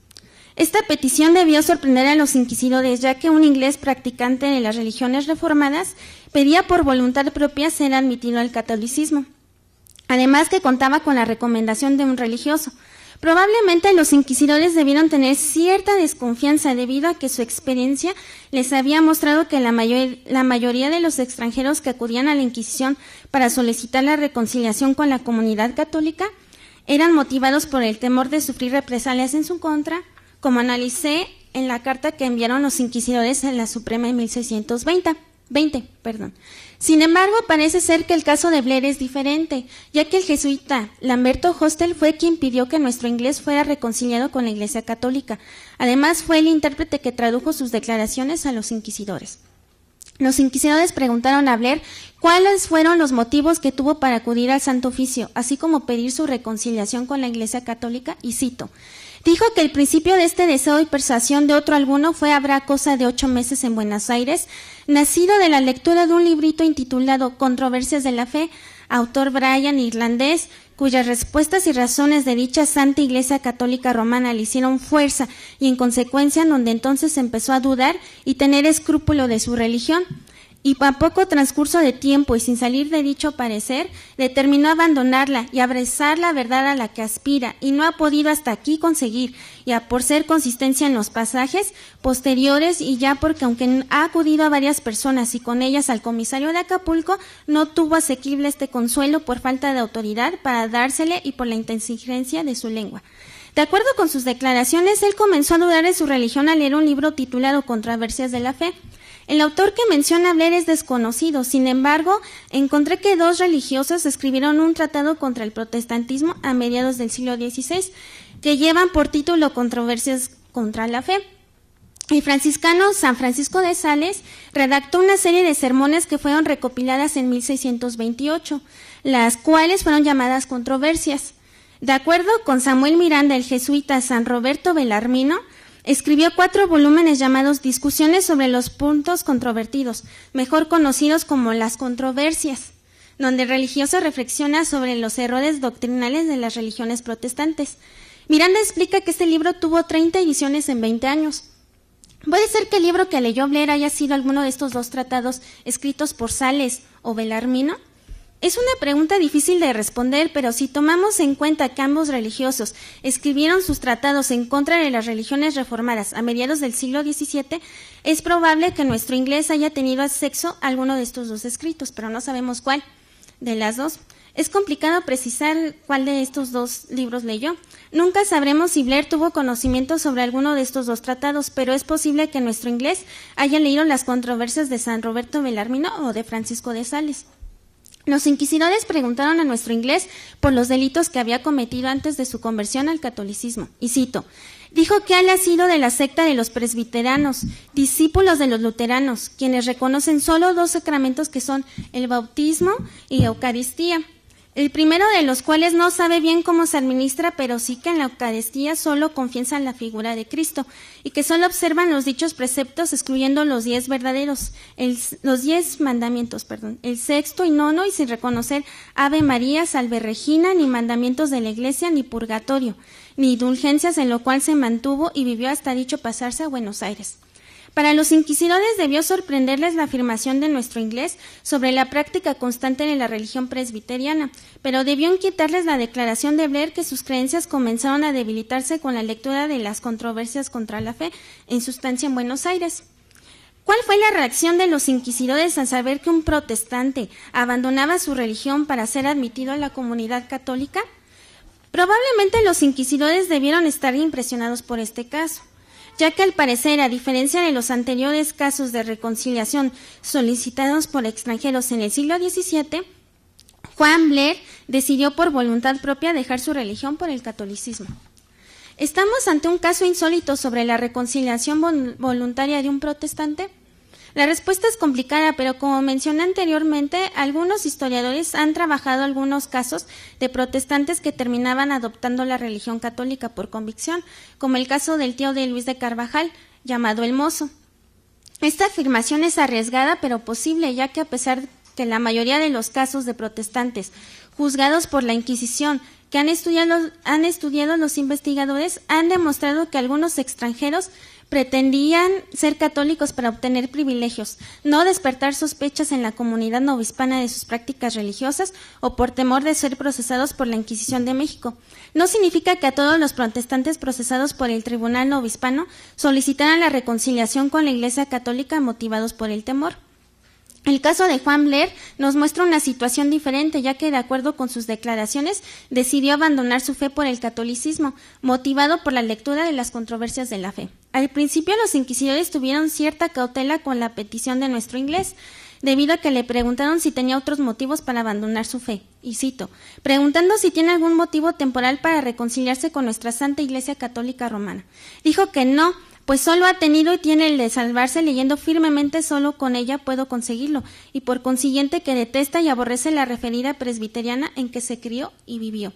Esta petición debió sorprender a los inquisidores, ya que un inglés practicante de las religiones reformadas pedía por voluntad propia ser admitido al catolicismo. Además que contaba con la recomendación de un religioso. Probablemente los inquisidores debieron tener cierta desconfianza debido a que su experiencia les había mostrado que la mayoría de los extranjeros que acudían a la Inquisición para solicitar la reconciliación con la comunidad católica eran motivados por el temor de sufrir represalias en su contra, como analicé en la carta que enviaron los inquisidores en la Suprema en 1620. Sin embargo, parece ser que el caso de Blair es diferente, ya que el jesuita Lamberto Hostel fue quien pidió que nuestro inglés fuera reconciliado con la Iglesia Católica. Además, fue el intérprete que tradujo sus declaraciones a los inquisidores. Los inquisidores preguntaron a Blair cuáles fueron los motivos que tuvo para acudir al Santo Oficio, así como pedir su reconciliación con la Iglesia Católica, y cito: dijo que el principio de este deseo y persuasión de otro alguno fue habrá cosa de 8 meses en Buenos Aires, nacido de la lectura de un librito intitulado Controversias de la Fe, autor Bryan, irlandés, cuyas respuestas y razones de dicha Santa Iglesia Católica Romana le hicieron fuerza y en consecuencia donde entonces empezó a dudar y tener escrúpulo de su religión. Y a poco transcurso de tiempo y sin salir de dicho parecer, determinó abandonarla y abrazar la verdad a la que aspira, y no ha podido hasta aquí conseguir, ya por ser consistencia en los pasajes posteriores y ya porque aunque ha acudido a varias personas y con ellas al comisario de Acapulco, no tuvo asequible este consuelo por falta de autoridad para dársele y por la intransigencia de su lengua. De acuerdo con sus declaraciones, él comenzó a dudar de su religión al leer un libro titulado Controversias de la Fe. El autor que menciona Blair es desconocido, sin embargo, encontré que 2 religiosos escribieron un tratado contra el protestantismo a mediados del siglo XVI, que llevan por título Controversias contra la Fe. El franciscano San Francisco de Sales redactó una serie de sermones que fueron recopiladas en 1628, las cuales fueron llamadas controversias. De acuerdo con Samuel Miranda, el jesuita San Roberto Bellarmino escribió 4 volúmenes llamados Discusiones sobre los puntos controvertidos, mejor conocidos como las controversias, donde el religioso reflexiona sobre los errores doctrinales de las religiones protestantes. Miranda explica que este libro tuvo 30 ediciones en 20 años. ¿Puede ser que el libro que leyó Blair haya sido alguno de estos 2 tratados escritos por Sales o Bellarmino? Es una pregunta difícil de responder, pero si tomamos en cuenta que ambos religiosos escribieron sus tratados en contra de las religiones reformadas a mediados del siglo XVII, es probable que nuestro inglés haya tenido acceso a alguno de estos 2 escritos, pero no sabemos cuál de las 2. Es complicado precisar cuál de estos 2 libros leyó. Nunca sabremos si Blair tuvo conocimiento sobre alguno de estos 2 tratados, pero es posible que nuestro inglés haya leído las controversias de San Roberto Bellarmino o de Francisco de Sales. Los inquisidores preguntaron a nuestro inglés por los delitos que había cometido antes de su conversión al catolicismo, y cito: dijo que él ha sido de la secta de los presbiterianos, discípulos de los luteranos, quienes reconocen solo 2 sacramentos que son el bautismo y la Eucaristía. El primero de los cuales no sabe bien cómo se administra, pero sí que en la Eucaristía solo confiesan la figura de Cristo y que solo observan los dichos preceptos excluyendo los 10 verdaderos, los 10 mandamientos, el sexto y nono, y sin reconocer Ave María, Salve Regina, ni mandamientos de la Iglesia, ni purgatorio, ni indulgencias, en lo cual se mantuvo y vivió hasta dicho pasarse a Buenos Aires. Para los inquisidores debió sorprenderles la afirmación de nuestro inglés sobre la práctica constante de la religión presbiteriana, pero debió inquietarles la declaración de Blair que sus creencias comenzaron a debilitarse con la lectura de las controversias contra la fe en su estancia en Buenos Aires. ¿Cuál fue la reacción de los inquisidores al saber que un protestante abandonaba su religión para ser admitido a la comunidad católica? Probablemente los inquisidores debieron estar impresionados por este caso, ya que al parecer, a diferencia de los anteriores casos de reconciliación solicitados por extranjeros en el siglo XVII, Juan Blair decidió por voluntad propia dejar su religión por el catolicismo. ¿Estamos ante un caso insólito sobre la reconciliación voluntaria de un protestante? La respuesta es complicada, pero como mencioné anteriormente, algunos historiadores han trabajado algunos casos de protestantes que terminaban adoptando la religión católica por convicción, como el caso del tío de Luis de Carvajal, llamado el Mozo, Esta afirmación es arriesgada pero posible, ya que a pesar de que la mayoría de los casos de protestantes juzgados por la Inquisición que han estudiado los investigadores han demostrado que algunos extranjeros pretendían ser católicos para obtener privilegios, no despertar sospechas en la comunidad novohispana de sus prácticas religiosas o por temor de ser procesados por la Inquisición de México. No significa que a todos los protestantes procesados por el Tribunal Novohispano solicitaran la reconciliación con la Iglesia Católica motivados por el temor. El caso de Juan Blair nos muestra una situación diferente, ya que de acuerdo con sus declaraciones decidió abandonar su fe por el catolicismo, motivado por la lectura de las controversias de la fe. Al principio los inquisidores tuvieron cierta cautela con la petición de nuestro inglés, debido a que le preguntaron si tenía otros motivos para abandonar su fe. Y cito, preguntando si tiene algún motivo temporal para reconciliarse con nuestra Santa Iglesia Católica Romana. Dijo que no, pues solo ha tenido y tiene el de salvarse leyendo firmemente, solo con ella puedo conseguirlo, y por consiguiente que detesta y aborrece la referida presbiteriana en que se crió y vivió.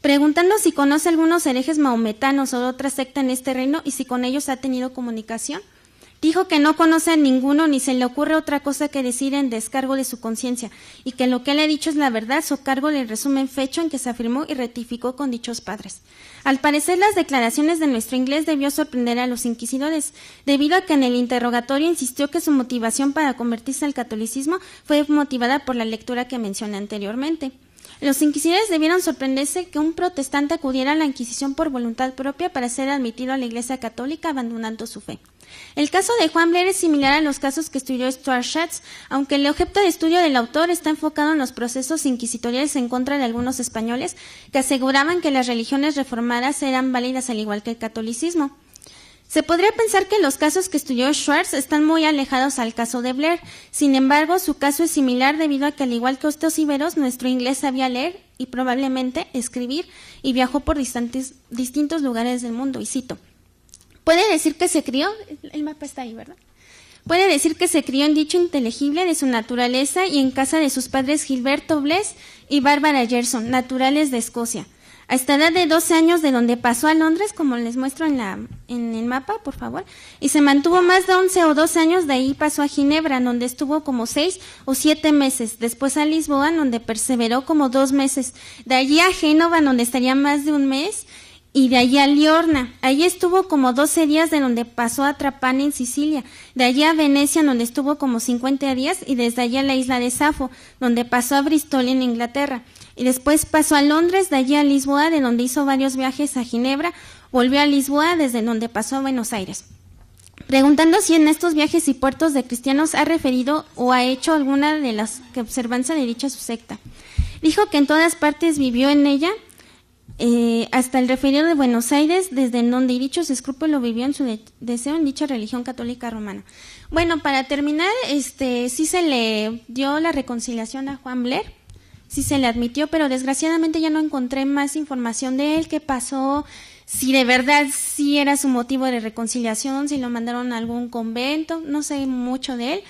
Preguntando si conoce algunos herejes mahometanos o de otra secta en este reino y si con ellos ha tenido comunicación, dijo que no conoce a ninguno ni se le ocurre otra cosa que decir en descargo de su conciencia, y que lo que él ha dicho es la verdad, su cargo le resumen fecho en que se afirmó y ratificó con dichos padres. Al parecer, las declaraciones de nuestro inglés debió sorprender a los inquisidores, debido a que en el interrogatorio insistió que su motivación para convertirse al catolicismo fue motivada por la lectura que mencioné anteriormente. Los inquisidores debieron sorprenderse que un protestante acudiera a la Inquisición por voluntad propia para ser admitido a la Iglesia Católica abandonando su fe. El caso de Juan Blair es similar a los casos que estudió Stuart Schatz, aunque el objeto de estudio del autor está enfocado en los procesos inquisitoriales en contra de algunos españoles que aseguraban que las religiones reformadas eran válidas al igual que el catolicismo. Se podría pensar que los casos que estudió Schwartz están muy alejados al caso de Blair. Sin embargo, su caso es similar debido a que, al igual que estos íberos, nuestro inglés sabía leer y probablemente escribir y viajó por distintos lugares del mundo. Y cito, puede decir que se crió, el mapa está ahí, ¿verdad? Puede decir que se crió en dicho inteligible de su naturaleza y en casa de sus padres Gilberto Bless y Bárbara Gerson, naturales de Escocia. Hasta edad de 12 años, de donde pasó a Londres, como les muestro en el mapa, por favor, y se mantuvo más de 11 o 12 años, de ahí pasó a Ginebra, donde estuvo como 6 o 7 meses, después a Lisboa, donde perseveró como 2 meses, de allí a Génova, donde estaría más de 1 mes, y de allí a Liorna. Allí estuvo como 12 días, de donde pasó a Trapani en Sicilia, de allí a Venecia, donde estuvo como 50 días, y desde allí a la isla de Safo, donde pasó a Bristol en Inglaterra. Y después pasó a Londres, de allí a Lisboa, de donde hizo varios viajes a Ginebra, volvió a Lisboa, desde donde pasó a Buenos Aires. Preguntando si en estos viajes y puertos de cristianos ha referido o ha hecho alguna de las observancias de dicha su secta. Dijo que en todas partes vivió en ella, hasta el referido de Buenos Aires, desde donde dichos escrúpulos vivió en su deseo en dicha religión católica romana. Bueno, para terminar, sí se le dio la reconciliación a Juan Blair, sí se le admitió, pero desgraciadamente ya no encontré más información de él, qué pasó, si de verdad sí era su motivo de reconciliación, si lo mandaron a algún convento, no sé mucho de él.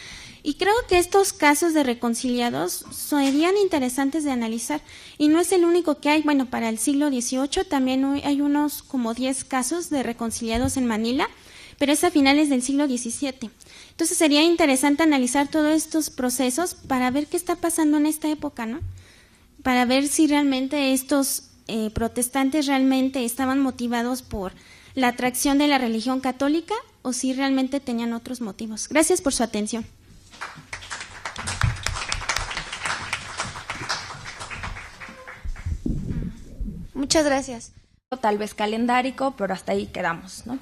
Y creo que estos casos de reconciliados serían interesantes de analizar. Y no es el único que hay. Bueno, para el siglo XVIII también hay unos como 10 casos de reconciliados en Manila, pero es a finales del siglo XVII. Entonces sería interesante analizar todos estos procesos para ver qué está pasando en esta época, ¿no? Para ver si realmente estos protestantes realmente estaban motivados por la atracción de la religión católica o si realmente tenían otros motivos. Gracias por su atención. Muchas gracias. Tal vez calendárico, pero hasta ahí quedamos, ¿no?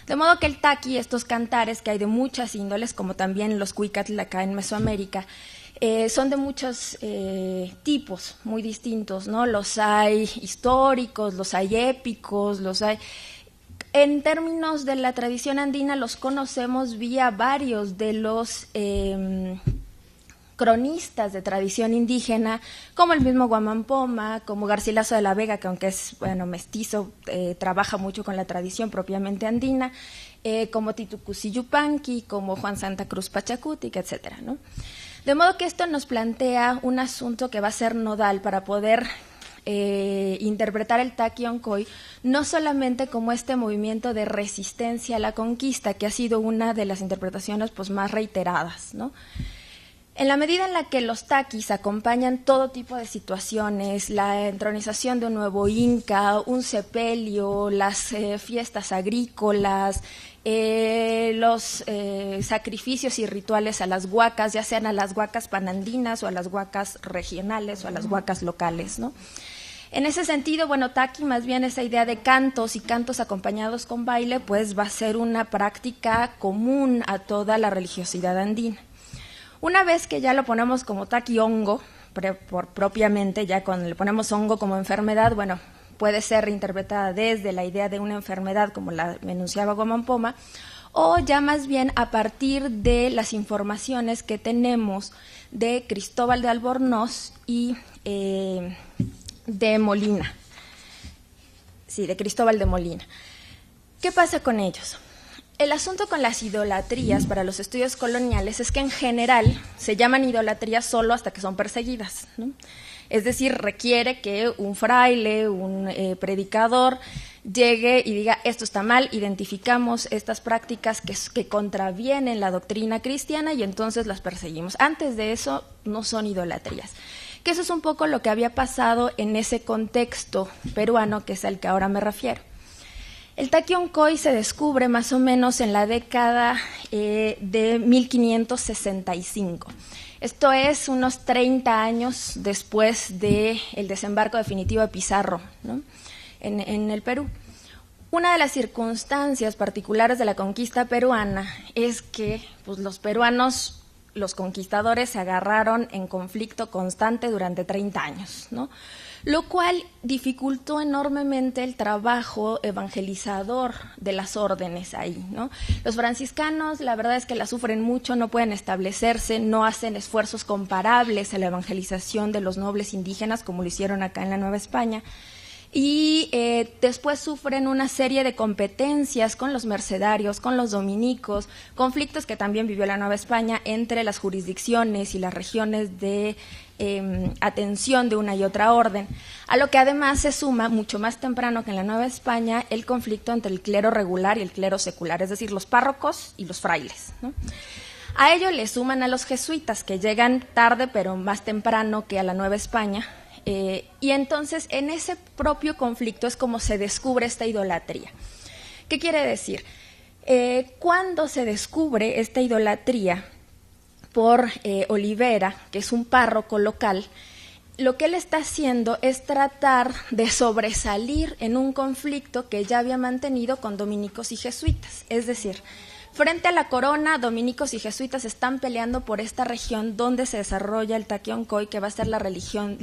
De modo que el taqui, estos cantares que hay de muchas índoles, como también los cuicatl acá en Mesoamérica, son de muchos tipos muy distintos, ¿no? Los hay históricos, los hay épicos, los hay... En términos de la tradición andina, los conocemos vía varios de los cronistas de tradición indígena, como el mismo Guamampoma, como Garcilaso de la Vega, que aunque es mestizo, trabaja mucho con la tradición propiamente andina, como Titucusi Yupanqui, como Juan Santa Cruz Pachacutic, etcétera, ¿no? De modo que esto nos plantea un asunto que va a ser nodal para poder interpretar el Taquiñuecoy no solamente como este movimiento de resistencia a la conquista, que ha sido una de las interpretaciones pues más reiteradas, ¿no? En la medida en la que los taquis acompañan todo tipo de situaciones, la entronización de un nuevo inca, un sepelio, las fiestas agrícolas, los sacrificios y rituales a las huacas, ya sean a las huacas panandinas o a las huacas regionales o a las huacas locales, ¿no? En ese sentido, bueno, taqui, más bien esa idea de cantos y cantos acompañados con baile, pues va a ser una práctica común a toda la religiosidad andina. Una vez que ya lo ponemos como taqui hongo, propiamente, ya cuando le ponemos hongo como enfermedad, bueno, puede ser reinterpretada desde la idea de una enfermedad, como la enunciaba Guamampoma, o ya más bien a partir de las informaciones que tenemos de Cristóbal de Albornoz y de Molina. Sí, de Cristóbal de Molina. ¿Qué pasa con ellos? El asunto con las idolatrías para los estudios coloniales es que en general se llaman idolatrías solo hasta que son perseguidas, ¿no? Es decir, requiere que un fraile, un predicador, llegue y diga, esto está mal, identificamos estas prácticas que contravienen la doctrina cristiana y entonces las perseguimos. Antes de eso no son idolatrías. Que eso es un poco lo que había pasado en ese contexto peruano, que es al que ahora me refiero. El Taquiñuecoy se descubre más o menos en la década de 1565. Esto es unos 30 años después del desembarco definitivo de Pizarro, ¿no? en el Perú. Una de las circunstancias particulares de la conquista peruana es que pues, los peruanos, los conquistadores, se agarraron en conflicto constante durante 30 años, ¿no? Lo cual dificultó enormemente el trabajo evangelizador de las órdenes ahí, ¿no? Los franciscanos, la verdad es que la sufren mucho, no pueden establecerse, no hacen esfuerzos comparables a la evangelización de los nobles indígenas como lo hicieron acá en la Nueva España. Y después sufren una serie de competencias con los mercedarios, con los dominicos, conflictos que también vivió la Nueva España entre las jurisdicciones y las regiones de atención de una y otra orden, a lo que además se suma, mucho más temprano que en la Nueva España, el conflicto entre el clero regular y el clero secular, es decir, los párrocos y los frailes, ¿no? A ello le suman a los jesuitas, que llegan tarde pero más temprano que a la Nueva España. Y entonces en ese propio conflicto es como se descubre esta idolatría. ¿Qué quiere decir? Cuando se descubre esta idolatría por Olivera, que es un párroco local, lo que él está haciendo es tratar de sobresalir en un conflicto que ya había mantenido con dominicos y jesuitas. Es decir, frente a la corona, dominicos y jesuitas están peleando por esta región donde se desarrolla el Taquiñuecoy, que va a ser la región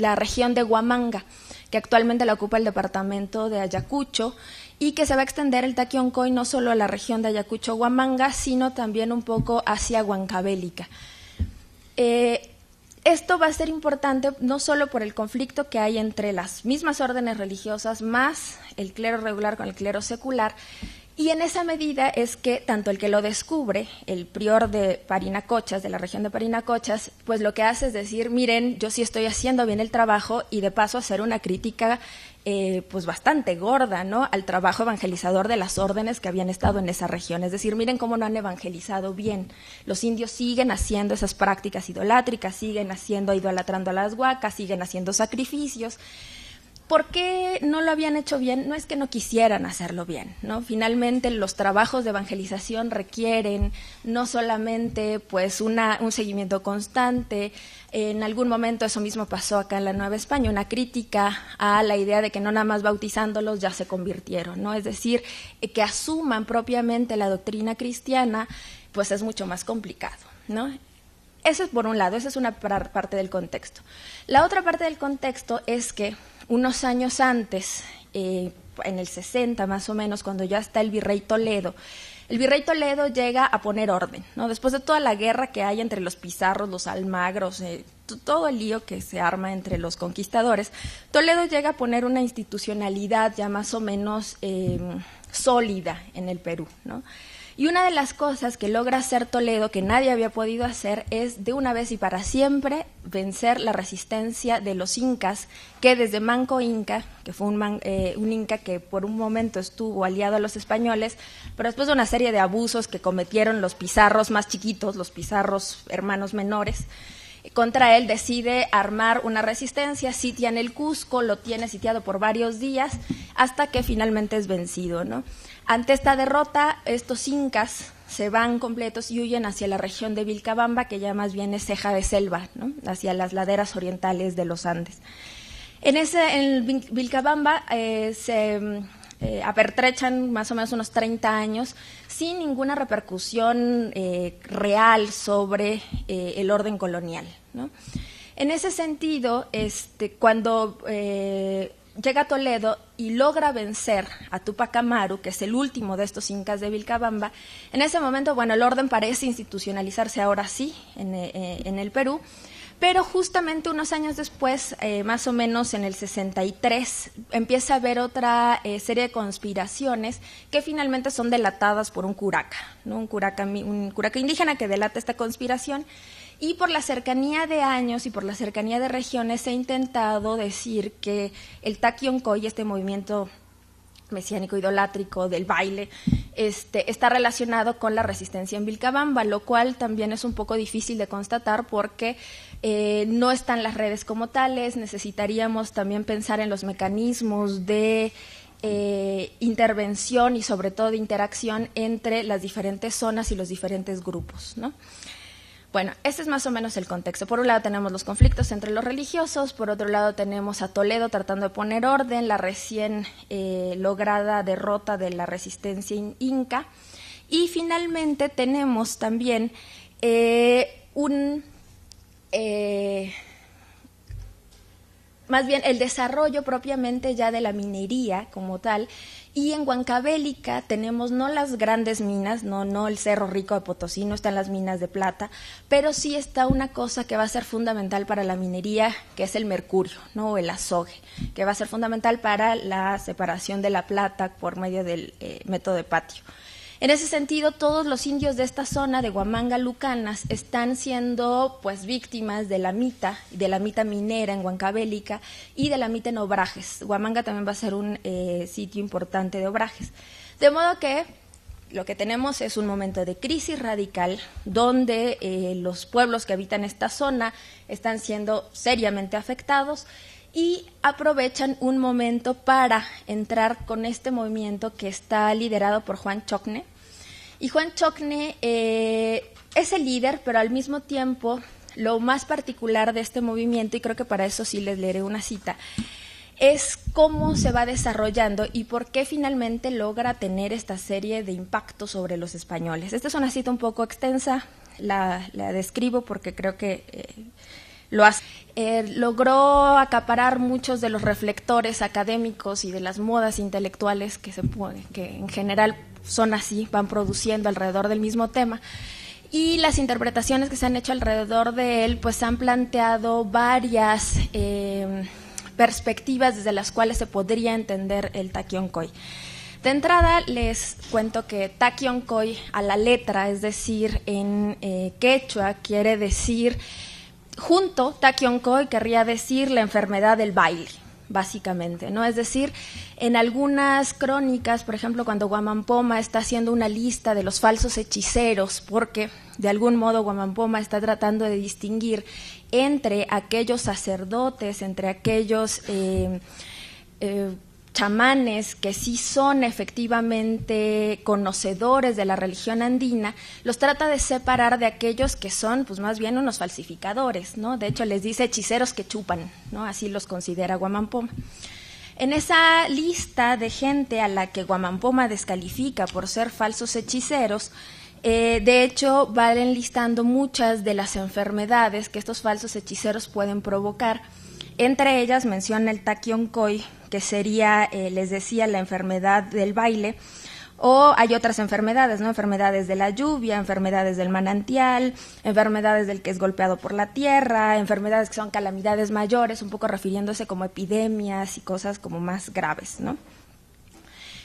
de Huamanga, que actualmente la ocupa el departamento de Ayacucho, y que se va a extender el Taquiñuecoy no solo a la región de Ayacucho-Huamanga, sino también un poco hacia Huancavelica. Esto va a ser importante no solo por el conflicto que hay entre las mismas órdenes religiosas, más el clero regular con el clero secular, y en esa medida es que tanto el que lo descubre, el prior de Parinacochas, de la región de Parinacochas, pues lo que hace es decir, miren, yo sí estoy haciendo bien el trabajo, y de paso hacer una crítica pues bastante gorda, ¿no?, al trabajo evangelizador de las órdenes que habían estado en esa región. Es decir, miren cómo no han evangelizado bien. Los indios siguen haciendo esas prácticas idolátricas, siguen idolatrando a las huacas, siguen haciendo sacrificios. ¿Por qué no lo habían hecho bien? No es que no quisieran hacerlo bien, ¿no? Finalmente, los trabajos de evangelización requieren no solamente pues un seguimiento constante. En algún momento eso mismo pasó acá en la Nueva España, una crítica a la idea de que no nada más bautizándolos ya se convirtieron, ¿no? Es decir, que asuman propiamente la doctrina cristiana, pues es mucho más complicado, ¿no? Eso es por un lado, esa es una parte del contexto. La otra parte del contexto es que unos años antes, en el 60 más o menos, cuando ya está el virrey Toledo llega a poner orden, ¿no? Después de toda la guerra que hay entre los pizarros, los almagros, todo el lío que se arma entre los conquistadores, Toledo llega a poner una institucionalidad ya más o menos sólida en el Perú, ¿no? Y una de las cosas que logra hacer Toledo, que nadie había podido hacer, es de una vez y para siempre vencer la resistencia de los incas, que desde Manco Inca, que fue un inca que por un momento estuvo aliado a los españoles, pero después de una serie de abusos que cometieron los pizarros más chiquitos, los pizarros hermanos menores, contra él decide armar una resistencia, sitian el Cusco, lo tiene sitiado por varios días, hasta que finalmente es vencido, ¿no? Ante esta derrota, estos incas se van completos y huyen hacia la región de Vilcabamba, que ya más bien es ceja de selva, ¿no? Hacia las laderas orientales de los Andes. En Vilcabamba se apertrechan más o menos unos 30 años sin ninguna repercusión real sobre el orden colonial, ¿no? En ese sentido, cuando llega a Toledo y logra vencer a Túpac Amaru, que es el último de estos incas de Vilcabamba, en ese momento, bueno, el orden parece institucionalizarse ahora sí en el Perú, pero justamente unos años después, más o menos en el 63, empieza a haber otra serie de conspiraciones que finalmente son delatadas por un curaca, ¿no? Un curaca indígena que delata esta conspiración. Y por la cercanía de años y por la cercanía de regiones se ha intentado decir que el Taquiongói, este movimiento mesiánico idolátrico del baile, está relacionado con la resistencia en Vilcabamba, lo cual también es un poco difícil de constatar porque no están las redes como tales. Necesitaríamos también pensar en los mecanismos de intervención y sobre todo de interacción entre las diferentes zonas y los diferentes grupos, ¿no? Bueno, este es más o menos el contexto. Por un lado tenemos los conflictos entre los religiosos, por otro lado tenemos a Toledo tratando de poner orden, la recién lograda derrota de la resistencia inca, y finalmente tenemos también más bien el desarrollo propiamente ya de la minería como tal. Y en Huancavelica tenemos no las grandes minas, no el Cerro Rico de Potosí, no están las minas de plata, pero sí está una cosa que va a ser fundamental para la minería, que es el mercurio, ¿no? O el azogue, que va a ser fundamental para la separación de la plata por medio del método de patio. En ese sentido, todos los indios de esta zona de Huamanga, Lucanas, están siendo pues víctimas de la mita minera en Huancavelica y de la mita en Obrajes. Huamanga también va a ser un sitio importante de Obrajes. De modo que lo que tenemos es un momento de crisis radical donde los pueblos que habitan esta zona están siendo seriamente afectados y aprovechan un momento para entrar con este movimiento que está liderado por Juan Chocne. Y Juan Chocne es el líder, pero al mismo tiempo lo más particular de este movimiento, y creo que para eso sí les leeré una cita, es cómo se va desarrollando y por qué finalmente logra tener esta serie de impactos sobre los españoles. Esta es una cita un poco extensa, la describo porque creo que lo hace. Logró acaparar muchos de los reflectores académicos y de las modas intelectuales que en general son así, van produciendo alrededor del mismo tema. Y las interpretaciones que se han hecho alrededor de él pues han planteado varias perspectivas desde las cuales se podría entender el Taquiongói. De entrada les cuento que Taquiongói a la letra, es decir, en quechua quiere decir junto, Taquiongói querría decir la enfermedad del baile, básicamente, ¿no? Es decir, en algunas crónicas, por ejemplo, cuando Guamampoma está haciendo una lista de los falsos hechiceros, porque de algún modo Guamampoma está tratando de distinguir entre aquellos sacerdotes, entre aquellos chamanes que sí son efectivamente conocedores de la religión andina, los trata de separar de aquellos que son pues más bien unos falsificadores, ¿no? De hecho les dice hechiceros que chupan, ¿no? Así los considera Guamampoma. En esa lista de gente a la que Guamampoma descalifica por ser falsos hechiceros, de hecho van enlistando muchas de las enfermedades que estos falsos hechiceros pueden provocar. Entre ellas menciona el Taquiongói, que sería, les decía, la enfermedad del baile, o hay otras enfermedades, ¿no? Enfermedades de la lluvia, enfermedades del manantial, enfermedades del que es golpeado por la tierra, enfermedades que son calamidades mayores, un poco refiriéndose como epidemias y cosas como más graves, ¿no?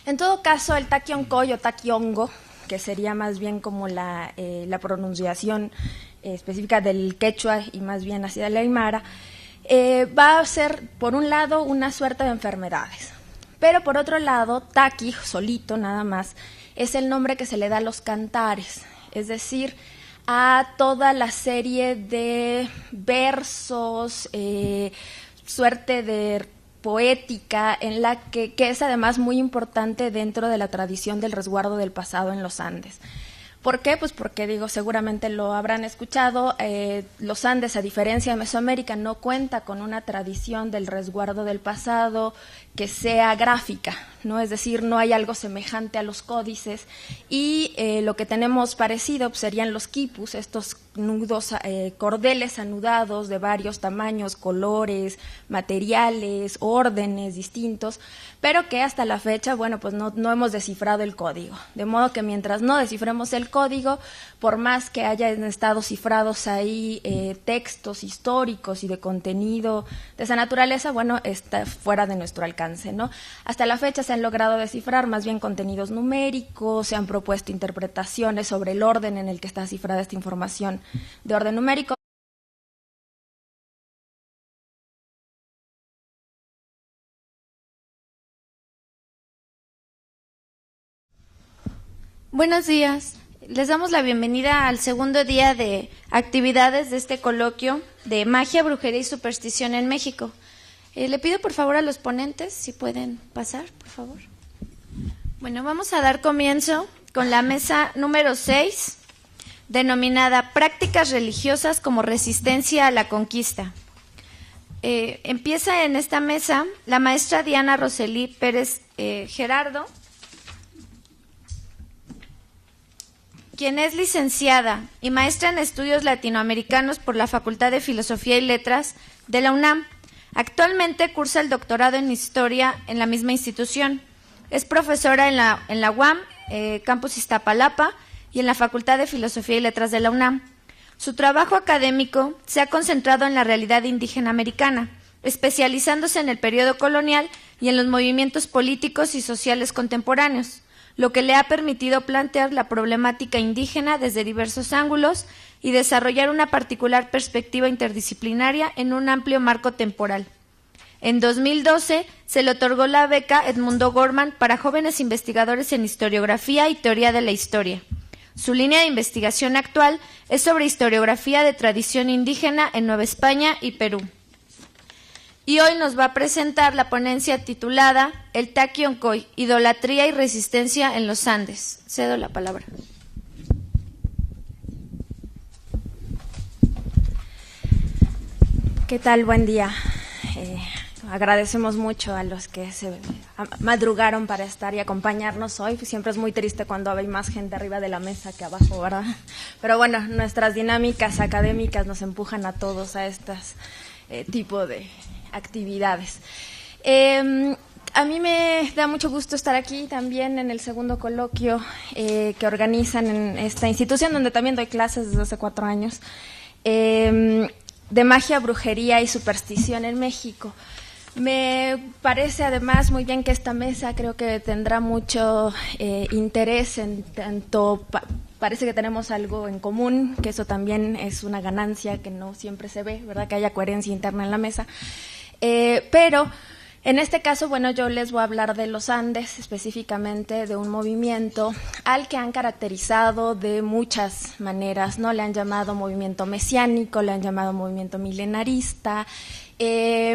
En todo caso, el Taquiongói o Taquiongo, que sería más bien como la pronunciación específica del quechua y más bien hacia el aymara, va a ser, por un lado, una suerte de enfermedades. Pero por otro lado, taqui, solito nada más, es el nombre que se le da a los cantares, es decir, a toda la serie de versos, suerte de poética, en la que es además muy importante dentro de la tradición del resguardo del pasado en los Andes. ¿Por qué? Pues porque, digo, seguramente lo habrán escuchado, los Andes, a diferencia de Mesoamérica, no cuenta con una tradición del resguardo del pasado que sea gráfica, ¿no? Es decir, no hay algo semejante a los códices, y lo que tenemos parecido pues, serían los quipus, estos nudos, cordeles anudados de varios tamaños, colores, materiales, órdenes distintos, pero que hasta la fecha, bueno, pues no hemos descifrado el código. De modo que mientras no descifremos el código, por más que hayan estado cifrados ahí textos históricos y de contenido de esa naturaleza, bueno, está fuera de nuestro alcance, ¿no? Hasta la fecha se han logrado descifrar más bien contenidos numéricos, se han propuesto interpretaciones sobre el orden en el que está cifrada esta información de orden numérico. Buenos días. Les damos la bienvenida al segundo día de actividades de este coloquio de magia, brujería y superstición en México. Le pido por favor a los ponentes si pueden pasar, por favor. Bueno, vamos a dar comienzo con la mesa número 6, denominada Prácticas religiosas como resistencia a la conquista. Empieza en esta mesa la maestra Diana Roselí Pérez Gerardo, quien es licenciada y maestra en estudios latinoamericanos por la Facultad de Filosofía y Letras de la UNAM. Actualmente cursa el doctorado en Historia en la misma institución. Es profesora en la UAM, Campus Iztapalapa, y en la Facultad de Filosofía y Letras de la UNAM. Su trabajo académico se ha concentrado en la realidad indígena americana, especializándose en el periodo colonial y en los movimientos políticos y sociales contemporáneos, lo que le ha permitido plantear la problemática indígena desde diversos ángulos y desarrollar una particular perspectiva interdisciplinaria en un amplio marco temporal. En 2012 se le otorgó la beca Edmundo Gorman para jóvenes investigadores en historiografía y teoría de la historia. Su línea de investigación actual es sobre historiografía de tradición indígena en Nueva España y Perú. Y hoy nos va a presentar la ponencia titulada El Taqui Oncoy, idolatría y resistencia en los Andes. Cedo la palabra. ¿Qué tal? Buen día. Agradecemos mucho a los que se madrugaron para estar y acompañarnos hoy. Siempre es muy triste cuando hay más gente arriba de la mesa que abajo, ¿verdad? Pero bueno, nuestras dinámicas académicas nos empujan a todos a estas tipo de actividades. A mí me da mucho gusto estar aquí también en el segundo coloquio que organizan en esta institución, donde también doy clases desde hace 4 años, de magia, brujería y superstición en México. Me parece además muy bien que esta mesa creo que tendrá mucho interés en tanto, parece que tenemos algo en común, que eso también es una ganancia que no siempre se ve, ¿verdad? Que haya coherencia interna en la mesa. Pero en este caso, bueno, yo les voy a hablar de los Andes, específicamente de un movimiento al que han caracterizado de muchas maneras, ¿no? Le han llamado movimiento mesiánico, le han llamado movimiento milenarista,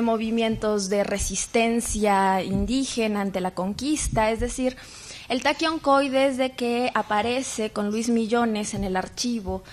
movimientos de resistencia indígena ante la conquista, es decir, el Taqui Oncoy, desde que aparece con Luis Millones en el archivo